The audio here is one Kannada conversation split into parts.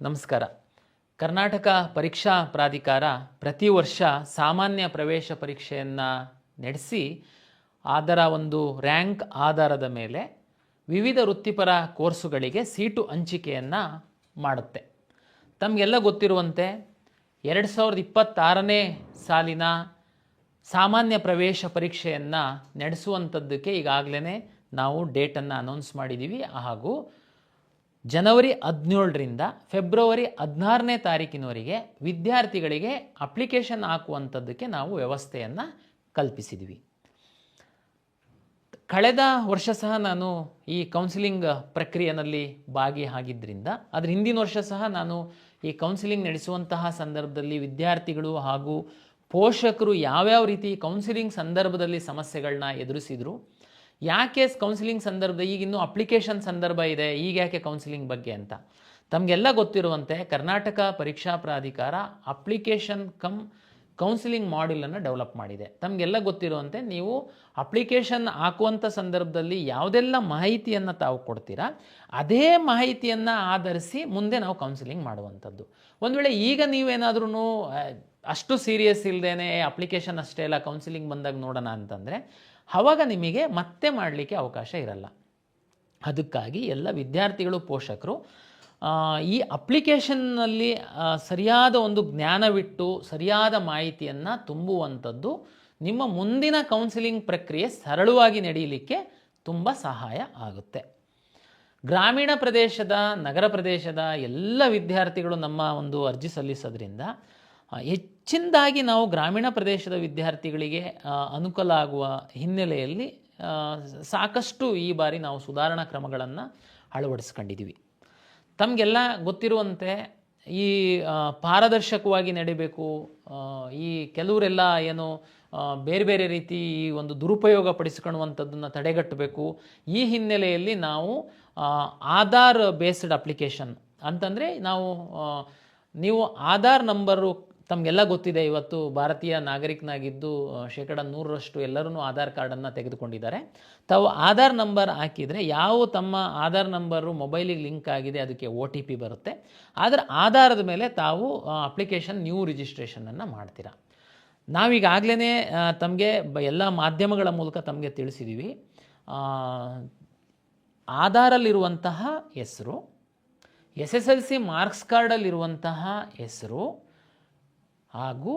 ನಮಸ್ಕಾರ. ಕರ್ನಾಟಕ ಪರೀಕ್ಷಾ ಪ್ರಾಧಿಕಾರ ಪ್ರತಿ ವರ್ಷ ಸಾಮಾನ್ಯ ಪ್ರವೇಶ ಪರೀಕ್ಷೆಯನ್ನು ನಡೆಸಿ ಅದರ ಒಂದು ರ್ಯಾಂಕ್ ಆಧಾರದ ಮೇಲೆ ವಿವಿಧ ವೃತ್ತಿಪರ ಕೋರ್ಸುಗಳಿಗೆ ಸೀಟು ಹಂಚಿಕೆಯನ್ನು ಮಾಡುತ್ತೆ. ತಮಗೆಲ್ಲ ಗೊತ್ತಿರುವಂತೆ 2026ನೇ ಸಾಲಿನ ಸಾಮಾನ್ಯ ಪ್ರವೇಶ ಪರೀಕ್ಷೆಯನ್ನು ನಡೆಸುವಂಥದ್ದಕ್ಕೆ ಈಗಾಗಲೇ ನಾವು ಡೇಟನ್ನು ಅನೌನ್ಸ್ ಮಾಡಿದ್ದೀವಿ. ಹಾಗೂ ಜನವರಿ 17ರಿಂದ ಫೆಬ್ರವರಿ 16ನೇ ತಾರೀಕಿನವರೆಗೆ ವಿದ್ಯಾರ್ಥಿಗಳಿಗೆ ಅಪ್ಲಿಕೇಶನ್ ಹಾಕುವಂಥದ್ದಕ್ಕೆ ನಾವು ವ್ಯವಸ್ಥೆಯನ್ನು ಕಲ್ಪಿಸಿದ್ವಿ. ಕಳೆದ ವರ್ಷ ಸಹ ನಾನು ಈ ಕೌನ್ಸಿಲಿಂಗ್ ಪ್ರಕ್ರಿಯೆಯಲ್ಲಿ ಭಾಗಿಯಾಗಿದ್ದರಿಂದ ಅದರ ಹಿಂದಿನ ವರ್ಷ ಸಹ ನಾನು ಈ ಕೌನ್ಸಿಲಿಂಗ್ ನಡೆಸುವಂತಹ ಸಂದರ್ಭದಲ್ಲಿ ವಿದ್ಯಾರ್ಥಿಗಳು ಹಾಗೂ ಪೋಷಕರು ಯಾವ್ಯಾವ ರೀತಿ ಕೌನ್ಸಿಲಿಂಗ್ ಸಂದರ್ಭದಲ್ಲಿ ಸಮಸ್ಯೆಗಳನ್ನ ಎದುರಿಸಿದರು, ಯಾಕೆ ಕೌನ್ಸಿಲಿಂಗ್ ಸಂದರ್ಭ ಈಗಿನ್ನೂ ಅಪ್ಲಿಕೇಶನ್ ಸಂದರ್ಭ ಇದೆ, ಈಗ ಯಾಕೆ ಕೌನ್ಸಿಲಿಂಗ್ ಬಗ್ಗೆ ಅಂತ ತಮಗೆಲ್ಲ ಗೊತ್ತಿರುವಂತೆ ಕರ್ನಾಟಕ ಪರೀಕ್ಷಾ ಪ್ರಾಧಿಕಾರ ಅಪ್ಲಿಕೇಶನ್ ಕೌನ್ಸಿಲಿಂಗ್ ಮಾಡ್ಯೂಲನ್ನು ಡೆವಲಪ್ ಮಾಡಿದೆ. ತಮಗೆಲ್ಲ ಗೊತ್ತಿರುವಂತೆ ನೀವು ಅಪ್ಲಿಕೇಶನ್ ಹಾಕುವಂಥ ಸಂದರ್ಭದಲ್ಲಿ ಯಾವುದೆಲ್ಲ ಮಾಹಿತಿಯನ್ನು ತಾವು ಕೊಡ್ತೀರಾ ಅದೇ ಮಾಹಿತಿಯನ್ನು ಆಧರಿಸಿ ಮುಂದೆ ನಾವು ಕೌನ್ಸಿಲಿಂಗ್ ಮಾಡುವಂಥದ್ದು. ಒಂದು ವೇಳೆ ಈಗ ನೀವೇನಾದ್ರೂ ಅಷ್ಟು ಸೀರಿಯಸ್ ಇಲ್ಲದೇ ಅಪ್ಲಿಕೇಶನ್ ಅಷ್ಟೇ ಅಲ್ಲ ಕೌನ್ಸಿಲಿಂಗ್ ಬಂದಾಗ ನೋಡೋಣ ಅಂತಂದರೆ ಆವಾಗ ನಿಮಗೆ ಮತ್ತೆ ಮಾಡಲಿಕ್ಕೆ ಅವಕಾಶ ಇರಲ್ಲ. ಅದಕ್ಕಾಗಿ ಎಲ್ಲ ವಿದ್ಯಾರ್ಥಿಗಳು ಪೋಷಕರು ಈ ಅಪ್ಲಿಕೇಶನ್ನಲ್ಲಿ ಸರಿಯಾದ ಒಂದು ಜ್ಞಾನವಿಟ್ಟು ಸರಿಯಾದ ಮಾಹಿತಿಯನ್ನು ತುಂಬುವಂಥದ್ದು ನಿಮ್ಮ ಮುಂದಿನ ಕೌನ್ಸಿಲಿಂಗ್ ಪ್ರಕ್ರಿಯೆ ಸರಳವಾಗಿ ನಡೆಯಲಿಕ್ಕೆ ತುಂಬ ಸಹಾಯ ಆಗುತ್ತೆ. ಗ್ರಾಮೀಣ ಪ್ರದೇಶದ ನಗರ ಪ್ರದೇಶದ ಎಲ್ಲ ವಿದ್ಯಾರ್ಥಿಗಳು ನಮ್ಮ ಒಂದು ಅರ್ಜಿ ಸಲ್ಲಿಸೋದ್ರಿಂದ ಹೆಚ್ಚಿನದಾಗಿ ನಾವು ಗ್ರಾಮೀಣ ಪ್ರದೇಶದ ವಿದ್ಯಾರ್ಥಿಗಳಿಗೆ ಅನುಕೂಲ ಆಗುವ ಹಿನ್ನೆಲೆಯಲ್ಲಿ ಸಾಕಷ್ಟು ಈ ಬಾರಿ ನಾವು ಸುಧಾರಣಾ ಕ್ರಮಗಳನ್ನು ಅಳವಡಿಸ್ಕೊಂಡಿದ್ದೀವಿ. ತಮಗೆಲ್ಲ ಗೊತ್ತಿರುವಂತೆ ಈ ಪಾರದರ್ಶಕವಾಗಿ ನಡೀಬೇಕು, ಈ ಕೆಲವರೆಲ್ಲ ಏನು ಬೇರೆ ಬೇರೆ ರೀತಿ ಈ ಒಂದು ದುರುಪಯೋಗ ಪಡಿಸ್ಕೊಳ್ಳುವಂಥದ್ದನ್ನು ತಡೆಗಟ್ಟಬೇಕು. ಈ ಹಿನ್ನೆಲೆಯಲ್ಲಿ ನಾವು ಆಧಾರ್ ಬೇಸ್ಡ್ ಅಪ್ಲಿಕೇಶನ್ ಅಂತಂದರೆ ನೀವು ಆಧಾರ್ ನಂಬರು ತಮಗೆಲ್ಲ ಗೊತ್ತಿದೆ, ಇವತ್ತು ಭಾರತೀಯ ನಾಗರಿಕನಾಗಿದ್ದು 100% ಎಲ್ಲರೂ ಆಧಾರ್ ಕಾರ್ಡನ್ನು ತೆಗೆದುಕೊಂಡಿದ್ದಾರೆ. ತಾವು ಆಧಾರ್ ನಂಬರ್ ಹಾಕಿದರೆ ತಮ್ಮ ಆಧಾರ್ ನಂಬರು ಮೊಬೈಲಿಗೆ ಲಿಂಕ್ ಆಗಿದೆ ಅದಕ್ಕೆ OTP ಬರುತ್ತೆ. ಅದರ ಆಧಾರದ ಮೇಲೆ ತಾವು ಅಪ್ಲಿಕೇಶನ್ ನ್ಯೂ ರಿಜಿಸ್ಟ್ರೇಷನನ್ನು ಮಾಡ್ತೀರಾ. ನಾವೀಗಾಗಲೇ ತಮಗೆ ಎಲ್ಲ ಮಾಧ್ಯಮಗಳ ಮೂಲಕ ತಮಗೆ ತಿಳಿಸಿದ್ದೀವಿ. ಆಧಾರಲ್ಲಿರುವಂತಹ ಹೆಸರು, SSLC ಮಾರ್ಕ್ಸ್ ಕಾರ್ಡಲ್ಲಿರುವಂತಹ ಹೆಸರು ಹಾಗೂ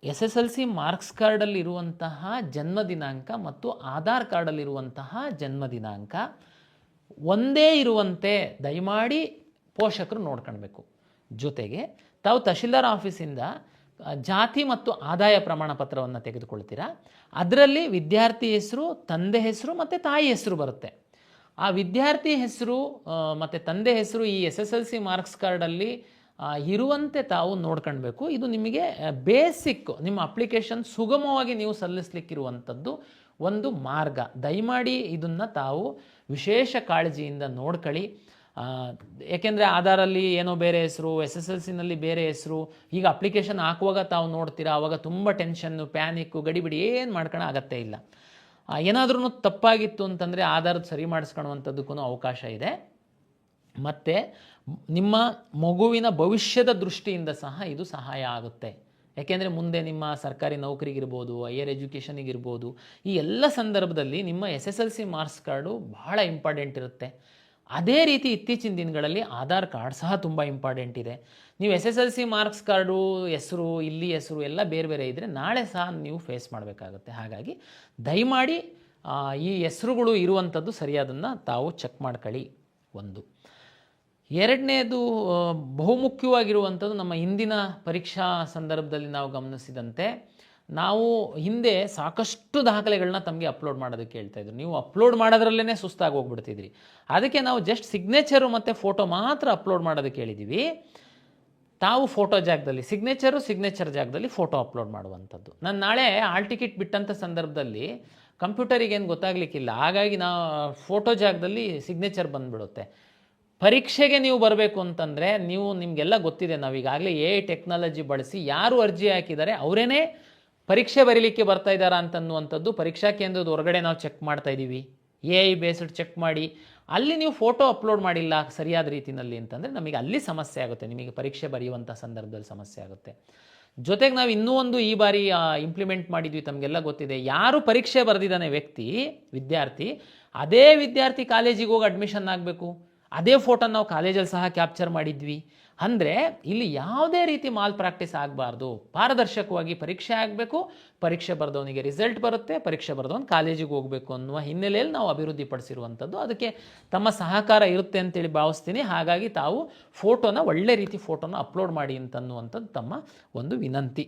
SSLC ಮಾರ್ಕ್ಸ್ ಕಾರ್ಡಲ್ಲಿರುವಂತಹ ಜನ್ಮ ದಿನಾಂಕ ಮತ್ತು ಆಧಾರ್ ಕಾರ್ಡಲ್ಲಿರುವಂತಹ ಜನ್ಮ ದಿನಾಂಕ ಒಂದೇ ಇರುವಂತೆ ದಯಮಾಡಿ ಪೋಷಕರು ನೋಡ್ಕೊಳ್ಬೇಕು. ಜೊತೆಗೆ ತಾವು ತಹಶೀಲ್ದಾರ್ ಆಫೀಸಿಂದ ಜಾತಿ ಮತ್ತು ಆದಾಯ ಪ್ರಮಾಣ ಪತ್ರವನ್ನು ತೆಗೆದುಕೊಳ್ತೀರಾ. ಅದರಲ್ಲಿ ವಿದ್ಯಾರ್ಥಿ ಹೆಸರು, ತಂದೆ ಹೆಸರು ಮತ್ತು ತಾಯಿ ಹೆಸರು ಬರುತ್ತೆ. ಆ ವಿದ್ಯಾರ್ಥಿ ಹೆಸರು ಮತ್ತು ತಂದೆ ಹೆಸರು ಈ SSLC ಮಾರ್ಕ್ಸ್ ಕಾರ್ಡಲ್ಲಿ ಇರುವಂತೆ ತಾವು ನೋಡ್ಕೊಳ್ಬೇಕು. ಇದು ನಿಮಗೆ ಬೇಸಿಕ್ ನಿಮ್ಮ ಅಪ್ಲಿಕೇಶನ್ ಸುಗಮವಾಗಿ ನೀವು ಸಲ್ಲಿಸಲಿಕ್ಕಿರುವಂಥದ್ದು ಒಂದು ಮಾರ್ಗ. ದಯಮಾಡಿ ಇದನ್ನು ತಾವು ವಿಶೇಷ ಕಾಳಜಿಯಿಂದ ನೋಡ್ಕೊಳ್ಳಿ. ಏಕೆಂದರೆ ಆಧಾರಲ್ಲಿ ಏನೋ ಬೇರೆ ಹೆಸರು, SSLCನಲ್ಲಿ ಬೇರೆ ಹೆಸರು, ಈಗ ಅಪ್ಲಿಕೇಶನ್ ಹಾಕುವಾಗ ತಾವು ನೋಡ್ತೀರಾ ಆವಾಗ ತುಂಬ ಟೆನ್ಷನ್ನು, ಪ್ಯಾನಿಕ್ಕು, ಗಡಿಬಿಡಿ ಏನು ಮಾಡ್ಕೊಳ್ಳೋ ಅಗತ್ಯ ಇಲ್ಲ. ಏನಾದ್ರೂ ತಪ್ಪಾಗಿತ್ತು ಅಂತಂದರೆ ಆಧಾರದ ಸರಿ ಮಾಡಿಸ್ಕೊಳ್ಳುವಂಥದ್ದಕ್ಕೂ ಅವಕಾಶ ಇದೆ. ಮತ್ತು ನಿಮ್ಮ ಮಗುವಿನ ಭವಿಷ್ಯದ ದೃಷ್ಟಿಯಿಂದ ಸಹ ಇದು ಸಹಾಯ ಆಗುತ್ತೆ. ಯಾಕೆಂದರೆ ಮುಂದೆ ನಿಮ್ಮ ಸರ್ಕಾರಿ ನೌಕರಿಗಿರ್ಬೋದು, ಹೈಯರ್ ಎಜುಕೇಷನಿಗಿರ್ಬೋದು, ಈ ಎಲ್ಲ ಸಂದರ್ಭದಲ್ಲಿ ನಿಮ್ಮ SSLC ಮಾರ್ಕ್ಸ್ ಕಾರ್ಡು ಬಹಳ ಇಂಪಾರ್ಟೆಂಟ್ ಇರುತ್ತೆ. ಅದೇ ರೀತಿ ಇತ್ತೀಚಿನ ದಿನಗಳಲ್ಲಿ ಆಧಾರ್ ಕಾರ್ಡ್ ಸಹ ತುಂಬ ಇಂಪಾರ್ಟೆಂಟ್ ಇದೆ. ನೀವು SSLC ಮಾರ್ಕ್ಸ್ ಕಾರ್ಡು ಹೆಸರು, ಇಲ್ಲಿ ಹೆಸರು ಎಲ್ಲ ಬೇರೆ ಬೇರೆ ಇದ್ದರೆ ನಾಳೆ ಸಹ ನೀವು ಫೇಸ್ ಮಾಡಬೇಕಾಗುತ್ತೆ. ಹಾಗಾಗಿ ದಯಮಾಡಿ ಈ ಹೆಸರುಗಳು ಇರುವಂಥದ್ದು ಸರಿಯಾದನ್ನು ತಾವು ಚೆಕ್ ಮಾಡ್ಕೊಳ್ಳಿ. ಒಂದು ಎರಡನೇದು ಬಹುಮುಖ್ಯವಾಗಿರುವಂಥದ್ದು, ನಮ್ಮ ಹಿಂದಿನ ಪರೀಕ್ಷಾ ಸಂದರ್ಭದಲ್ಲಿ ನಾವು ಗಮನಿಸಿದಂತೆ ನಾವು ಹಿಂದೆ ಸಾಕಷ್ಟು ದಾಖಲೆಗಳನ್ನ ತಮಗೆ ಅಪ್ಲೋಡ್ ಮಾಡೋದಕ್ಕೆ ಹೇಳ್ತಾಯಿದ್ರು. ನೀವು ಅಪ್ಲೋಡ್ ಮಾಡೋದ್ರಲ್ಲೇ ಸುಸ್ತಾಗಿ ಹೋಗ್ಬಿಡ್ತಿದ್ರಿ. ಅದಕ್ಕೆ ನಾವು ಜಸ್ಟ್ ಸಿಗ್ನೇಚರು ಮತ್ತು ಫೋಟೋ ಮಾತ್ರ ಅಪ್ಲೋಡ್ ಮಾಡೋದಕ್ಕೆ ಹೇಳಿದ್ದೀವಿ. ತಾವು ಫೋಟೋ ಜಾಗದಲ್ಲಿ ಸಿಗ್ನೇಚರ್ ಜಾಗದಲ್ಲಿ ಫೋಟೋ ಅಪ್ಲೋಡ್ ಮಾಡುವಂಥದ್ದು. ನಾನು ನಾಳೆ ಹಾಲ್ ಟಿಕೆಟ್ ಬಿಟ್ಟಂಥ ಸಂದರ್ಭದಲ್ಲಿ ಕಂಪ್ಯೂಟರಿಗೇನು ಗೊತ್ತಾಗಲಿಕ್ಕಿಲ್ಲ, ಹಾಗಾಗಿ ನಾವು ಫೋಟೋ ಜಾಗದಲ್ಲಿ ಸಿಗ್ನೇಚರ್ ಬಂದುಬಿಡುತ್ತೆ. ಪರೀಕ್ಷೆಗೆ ನೀವು ಬರಬೇಕು ಅಂತಂದರೆ ನಿಮಗೆಲ್ಲ ಗೊತ್ತಿದೆ, ನಾವೀಗಾಗಲೇ AI ಟೆಕ್ನಾಲಜಿ ಬಳಸಿ ಯಾರು ಅರ್ಜಿ ಹಾಕಿದ್ದಾರೆ ಅವರೇನೇ ಪರೀಕ್ಷೆ ಬರೀಲಿಕ್ಕೆ ಬರ್ತಾ ಇದ್ದಾರಾ ಅಂತನ್ನುವಂಥದ್ದು ಪರೀಕ್ಷಾ ಕೇಂದ್ರದ ಹೊರಗಡೆ ನಾವು ಚೆಕ್ ಮಾಡ್ತಾ ಇದ್ದೀವಿ. AI ಬೇಸ್ಡ್ ಚೆಕ್ ಮಾಡಿ ಅಲ್ಲಿ ನೀವು ಫೋಟೋ ಅಪ್ಲೋಡ್ ಮಾಡಿಲ್ಲ ಸರಿಯಾದ ರೀತಿಯಲ್ಲಿ ಅಂತಂದರೆ ನಮಗೆ ಅಲ್ಲಿ ಸಮಸ್ಯೆ ಆಗುತ್ತೆ, ನಿಮಗೆ ಪರೀಕ್ಷೆ ಬರೆಯುವಂಥ ಸಂದರ್ಭದಲ್ಲಿ ಸಮಸ್ಯೆ ಆಗುತ್ತೆ. ಜೊತೆಗೆ ನಾವು ಇನ್ನೂ ಒಂದು ಈ ಬಾರಿ ಇಂಪ್ಲಿಮೆಂಟ್ ಮಾಡಿದ್ವಿ, ತಮಗೆಲ್ಲ ಗೊತ್ತಿದೆ, ಯಾರು ಪರೀಕ್ಷೆ ಬರೆದಿದ್ದಾನೆ ವಿದ್ಯಾರ್ಥಿ, ಅದೇ ವಿದ್ಯಾರ್ಥಿ ಕಾಲೇಜಿಗೆ ಹೋಗಿ ಅಡ್ಮಿಷನ್ ಆಗಬೇಕು. ಅದೇ ಫೋಟೋನ ನಾವು ಕಾಲೇಜಲ್ಲಿ ಸಹ ಕ್ಯಾಪ್ಚರ್ ಮಾಡಿದ್ವಿ. ಅಂದರೆ ಇಲ್ಲಿ ಯಾವುದೇ ರೀತಿ ಮಾಲ್ ಪ್ರಾಕ್ಟೀಸ್ ಆಗಬಾರ್ದು, ಪಾರದರ್ಶಕವಾಗಿ ಪರೀಕ್ಷೆ ಆಗಬೇಕು, ಪರೀಕ್ಷೆ ಬರೆದವನಿಗೆ ರಿಸಲ್ಟ್ ಬರುತ್ತೆ, ಪರೀಕ್ಷೆ ಬರೆದವನು ಕಾಲೇಜಿಗೆ ಹೋಗಬೇಕು ಅನ್ನುವ ಹಿನ್ನೆಲೆಯಲ್ಲಿ ನಾವು ಅಭಿವೃದ್ಧಿಪಡಿಸಿರುವಂಥದ್ದು. ಅದಕ್ಕೆ ತಮ್ಮ ಸಹಕಾರ ಇರುತ್ತೆ ಅಂತೇಳಿ ಭಾವಿಸ್ತೀನಿ. ಹಾಗಾಗಿ ತಾವು ಒಳ್ಳೆ ರೀತಿ ಫೋಟೋನ ಅಪ್ಲೋಡ್ ಮಾಡಿ ಅಂತನ್ನುವಂಥದ್ದು ತಮ್ಮ ಒಂದು ವಿನಂತಿ.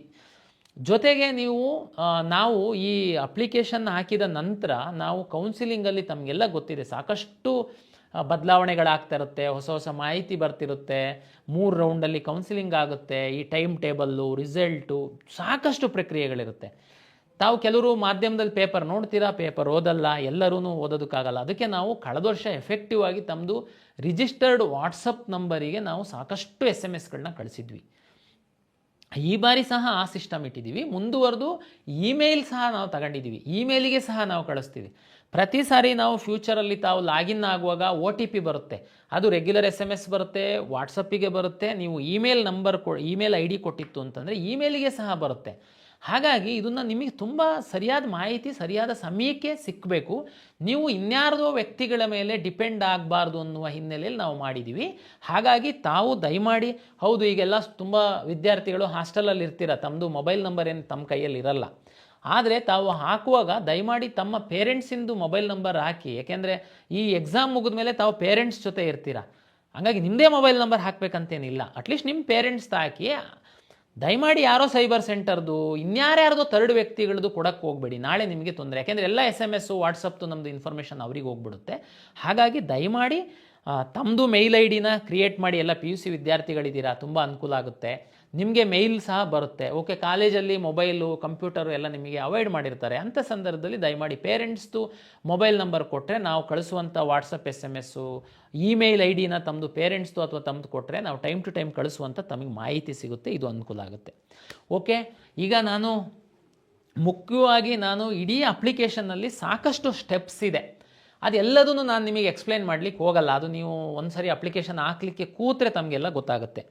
ಜೊತೆಗೆ ನಾವು ಈ ಅಪ್ಲಿಕೇಶನ್ ಹಾಕಿದ ನಂತರ ನಾವು ಕೌನ್ಸಿಲಿಂಗಲ್ಲಿ ತಮಗೆಲ್ಲ ಗೊತ್ತಿದೆ ಸಾಕಷ್ಟು ಬದಲಾವಣೆಗಳಾಗ್ತಾ ಇರುತ್ತೆ, ಹೊಸ ಮಾಹಿತಿ ಬರ್ತಿರುತ್ತೆ, 3 ರೌಂಡಲ್ಲಿ ಕೌನ್ಸಿಲಿಂಗ್ ಆಗುತ್ತೆ, ಈ ಟೈಮ್ ಟೇಬಲ್ಲು, ರಿಸಲ್ಟು, ಸಾಕಷ್ಟು ಪ್ರಕ್ರಿಯೆಗಳಿರುತ್ತೆ. ತಾವು ಕೆಲವರು ಮಾಧ್ಯಮದಲ್ಲಿ ಪೇಪರ್ ನೋಡ್ತೀರಾ, ಪೇಪರ್ ಓದಲ್ಲ, ಎಲ್ಲರೂ ಓದೋದಕ್ಕಾಗಲ್ಲ. ಅದಕ್ಕೆ ನಾವು ಕಳೆದ ವರ್ಷ ಎಫೆಕ್ಟಿವ್ ಆಗಿ ತಮ್ಮದು ರಿಜಿಸ್ಟರ್ಡ್ ವಾಟ್ಸಪ್ ನಂಬರಿಗೆ ನಾವು ಸಾಕಷ್ಟು SMS ಕಳಿಸಿದ್ವಿ. ಈ ಬಾರಿ ಸಹ ಆ ಸಿಸ್ಟಮ್ ಇಟ್ಟಿದ್ದೀವಿ. ಮುಂದುವರೆದು ಇಮೇಲ್ ಸಹ ನಾವು ತಗೊಂಡಿದ್ದೀವಿ, ಇಮೇಲಿಗೆ ಸಹ ನಾವು ಕಳಿಸ್ತೀವಿ. ಪ್ರತಿ ಸಾರಿ ನಾವು ಫ್ಯೂಚರಲ್ಲಿ ತಾವು ಲಾಗಿನ್ ಆಗುವಾಗ OTP ಬರುತ್ತೆ, ಅದು ರೆಗ್ಯುಲರ್ SMS ಬರುತ್ತೆ, ವಾಟ್ಸಪ್ಪಿಗೆ ಬರುತ್ತೆ. ನೀವು ಇಮೇಲ್ ID ಕೊಟ್ಟಿತ್ತು ಅಂತಂದರೆ ಇಮೇಲಿಗೆ ಸಹ ಬರುತ್ತೆ. ಹಾಗಾಗಿ ಇದನ್ನು ನಿಮಗೆ ತುಂಬ ಸರಿಯಾದ ಮಾಹಿತಿ ಸರಿಯಾದ ಸಮಯಕ್ಕೆ ಸಿಕ್ಕಬೇಕು. ನೀವು ಇನ್ಯಾರ್ದೋ ವ್ಯಕ್ತಿಗಳ ಮೇಲೆ ಡಿಪೆಂಡ್ ಆಗಬಾರ್ದು ಅನ್ನುವ ಹಿನ್ನೆಲೆಯಲ್ಲಿ ನಾವು ಮಾಡಿದ್ದೀವಿ. ಹಾಗಾಗಿ ತಾವು ದಯಮಾಡಿ, ಹೌದು ಈಗೆಲ್ಲ ತುಂಬ ವಿದ್ಯಾರ್ಥಿಗಳು ಹಾಸ್ಟೆಲಲ್ಲಿ ಇರ್ತೀರ, ತಮ್ಮದು ಮೊಬೈಲ್ ನಂಬರ್ ಏನು ತಮ್ಮ ಕೈಯಲ್ಲಿ ಇರಲ್ಲ. ಆದರೆ ತಾವು ಹಾಕುವಾಗ ದಯಮಾಡಿ ತಮ್ಮ ಪೇರೆಂಟ್ಸಿಂದು ಮೊಬೈಲ್ ನಂಬರ್ ಹಾಕಿ. ಯಾಕೆಂದರೆ ಈ ಎಕ್ಸಾಮ್ ಮುಗಿದ ಮೇಲೆ ತಾವು ಪೇರೆಂಟ್ಸ್ ಜೊತೆ ಇರ್ತೀರ, ಹಾಗಾಗಿ ನಿಮ್ಮದೇ ಮೊಬೈಲ್ ನಂಬರ್ ಹಾಕಬೇಕಂತೇನಿಲ್ಲ. ಅಟ್ಲೀಸ್ಟ್ ನಿಮ್ಮ ಪೇರೆಂಟ್ಸ್ ಹಾಕಿ. ದಯಮಾಡಿ ಯಾರೋ ಸೈಬರ್ ಸೆಂಟರ್ದು ಇನ್ಯಾರ್ಯಾರ್ದೋ ಥರ್ಡ್ ವ್ಯಕ್ತಿಗಳದ್ದು ಕೊಡಕ್ಕೆ ಹೋಗಬೇಡಿ, ನಾಳೆ ನಿಮಗೆ ತೊಂದರೆ. ಯಾಕೆಂದರೆ ಎಲ್ಲ SMS ವಾಟ್ಸಪ್ದು ನಮ್ಮದು ಇನ್ಫಾರ್ಮೇಷನ್ ಅವ್ರಿಗೆ ಹೋಗ್ಬಿಡುತ್ತೆ. ಹಾಗಾಗಿ ದಯಮಾಡಿ ತಮ್ಮದು ಮೇಲ್ ID ಕ್ರಿಯೇಟ್ ಮಾಡಿ. ಎಲ್ಲ PUC ವಿದ್ಯಾರ್ಥಿಗಳಿದ್ದೀರಾ, ತುಂಬ ಅನುಕೂಲ ಆಗುತ್ತೆ. ನಿಮಗೆ ಮೇಲ್ ಸಹ ಬರುತ್ತೆ. ಓಕೆ, ಕಾಲೇಜಲ್ಲಿ ಮೊಬೈಲು ಕಂಪ್ಯೂಟರು ಎಲ್ಲ ನಿಮಗೆ ಅವಾಯ್ಡ್ ಮಾಡಿರ್ತಾರೆ. ಅಂಥ ಸಂದರ್ಭದಲ್ಲಿ ದಯಮಾಡಿ ಪೇರೆಂಟ್ಸ್ದು ಮೊಬೈಲ್ ನಂಬರ್ ಕೊಟ್ಟರೆ ನಾವು ಕಳಿಸುವಂಥ ವಾಟ್ಸಪ್ SMS ಇಮೇಲ್ ID ತಮ್ಮದು ಪೇರೆಂಟ್ಸ್ದು ಅಥವಾ ತಮ್ಮದು ಕೊಟ್ಟರೆ ನಾವು ಟೈಮ್ ಟು ಟೈಮ್ ಕಳಿಸುವಂಥ ತಮಗೆ ಮಾಹಿತಿ ಸಿಗುತ್ತೆ. ಇದು ಅನುಕೂಲ ಆಗುತ್ತೆ. ಓಕೆ, ಈಗ ಮುಖ್ಯವಾಗಿ ಇಡೀ ಅಪ್ಲಿಕೇಶನ್ನಲ್ಲಿ ಸಾಕಷ್ಟು ಸ್ಟೆಪ್ಸ್ ಇದೆ. ಅದೆಲ್ಲದನ್ನು ನಾನು ನಿಮಗೆ ಎಕ್ಸ್ಪ್ಲೈನ್ ಮಾಡಲಿಕ್ಕೆ ಹೋಗಲ್ಲ. ಅದು ನೀವು ಒಂದು ಸರಿ ಅಪ್ಲಿಕೇಶನ್ ಹಾಕಲಿಕ್ಕೆ ಕೂತ್ರೆ ತಮಗೆಲ್ಲ ಗೊತ್ತಾಗುತ್ತೆ.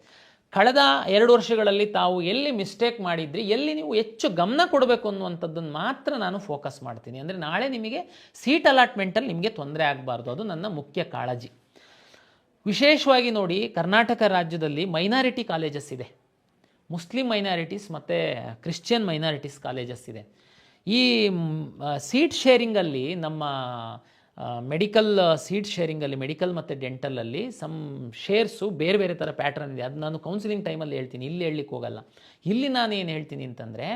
ಕಳೆದ 2 ವರ್ಷಗಳಲ್ಲಿ ತಾವು ಎಲ್ಲಿ ಮಿಸ್ಟೇಕ್ ಮಾಡಿದ್ರಿ, ಎಲ್ಲಿ ನೀವು ಹೆಚ್ಚು ಗಮನ ಕೊಡಬೇಕು ಅನ್ನುವಂಥದ್ದನ್ನು ಮಾತ್ರ ನಾನು ಫೋಕಸ್ ಮಾಡ್ತೀನಿ. ಅಂದರೆ ನಾಳೆ ನಿಮಗೆ ಸೀಟ್ ಅಲಾಟ್ಮೆಂಟಲ್ಲಿ ನಿಮಗೆ ತೊಂದರೆ ಆಗಬಾರ್ದು, ಅದು ನನ್ನ ಮುಖ್ಯ ಕಾಳಜಿ. ವಿಶೇಷವಾಗಿ ನೋಡಿ, ಕರ್ನಾಟಕ ರಾಜ್ಯದಲ್ಲಿ ಮೈನಾರಿಟಿ ಕಾಲೇಜಸ್ ಇದೆ, ಮುಸ್ಲಿಂ ಮೈನಾರಿಟೀಸ್ ಮತ್ತು ಕ್ರಿಶ್ಚಿಯನ್ ಮೈನಾರಿಟೀಸ್ ಕಾಲೇಜಸ್ ಇದೆ. ಈ ಸೀಟ್ ಶೇರಿಂಗಲ್ಲಿ ನಮ್ಮ ಮೆಡಿಕಲ್ ಸೀಟ್ ಶೇರಿಂಗಲ್ಲಿ, ಮೆಡಿಕಲ್ ಮತ್ತು ಡೆಂಟಲಲ್ಲಿ ಶೇರ್ಸು ಬೇರೆ ಬೇರೆ ಥರ ಪ್ಯಾಟ್ರನ್ ಇದೆ. ಅದು ನಾನು ಕೌನ್ಸಿಲಿಂಗ್ ಟೈಮಲ್ಲಿ ಹೇಳ್ತೀನಿ, ಇಲ್ಲಿ ಹೇಳಲಿಕ್ಕೆ ಹೋಗಲ್ಲ. ಇಲ್ಲಿ ನಾನು ಏನು ಹೇಳ್ತೀನಿ ಅಂತಂದರೆ,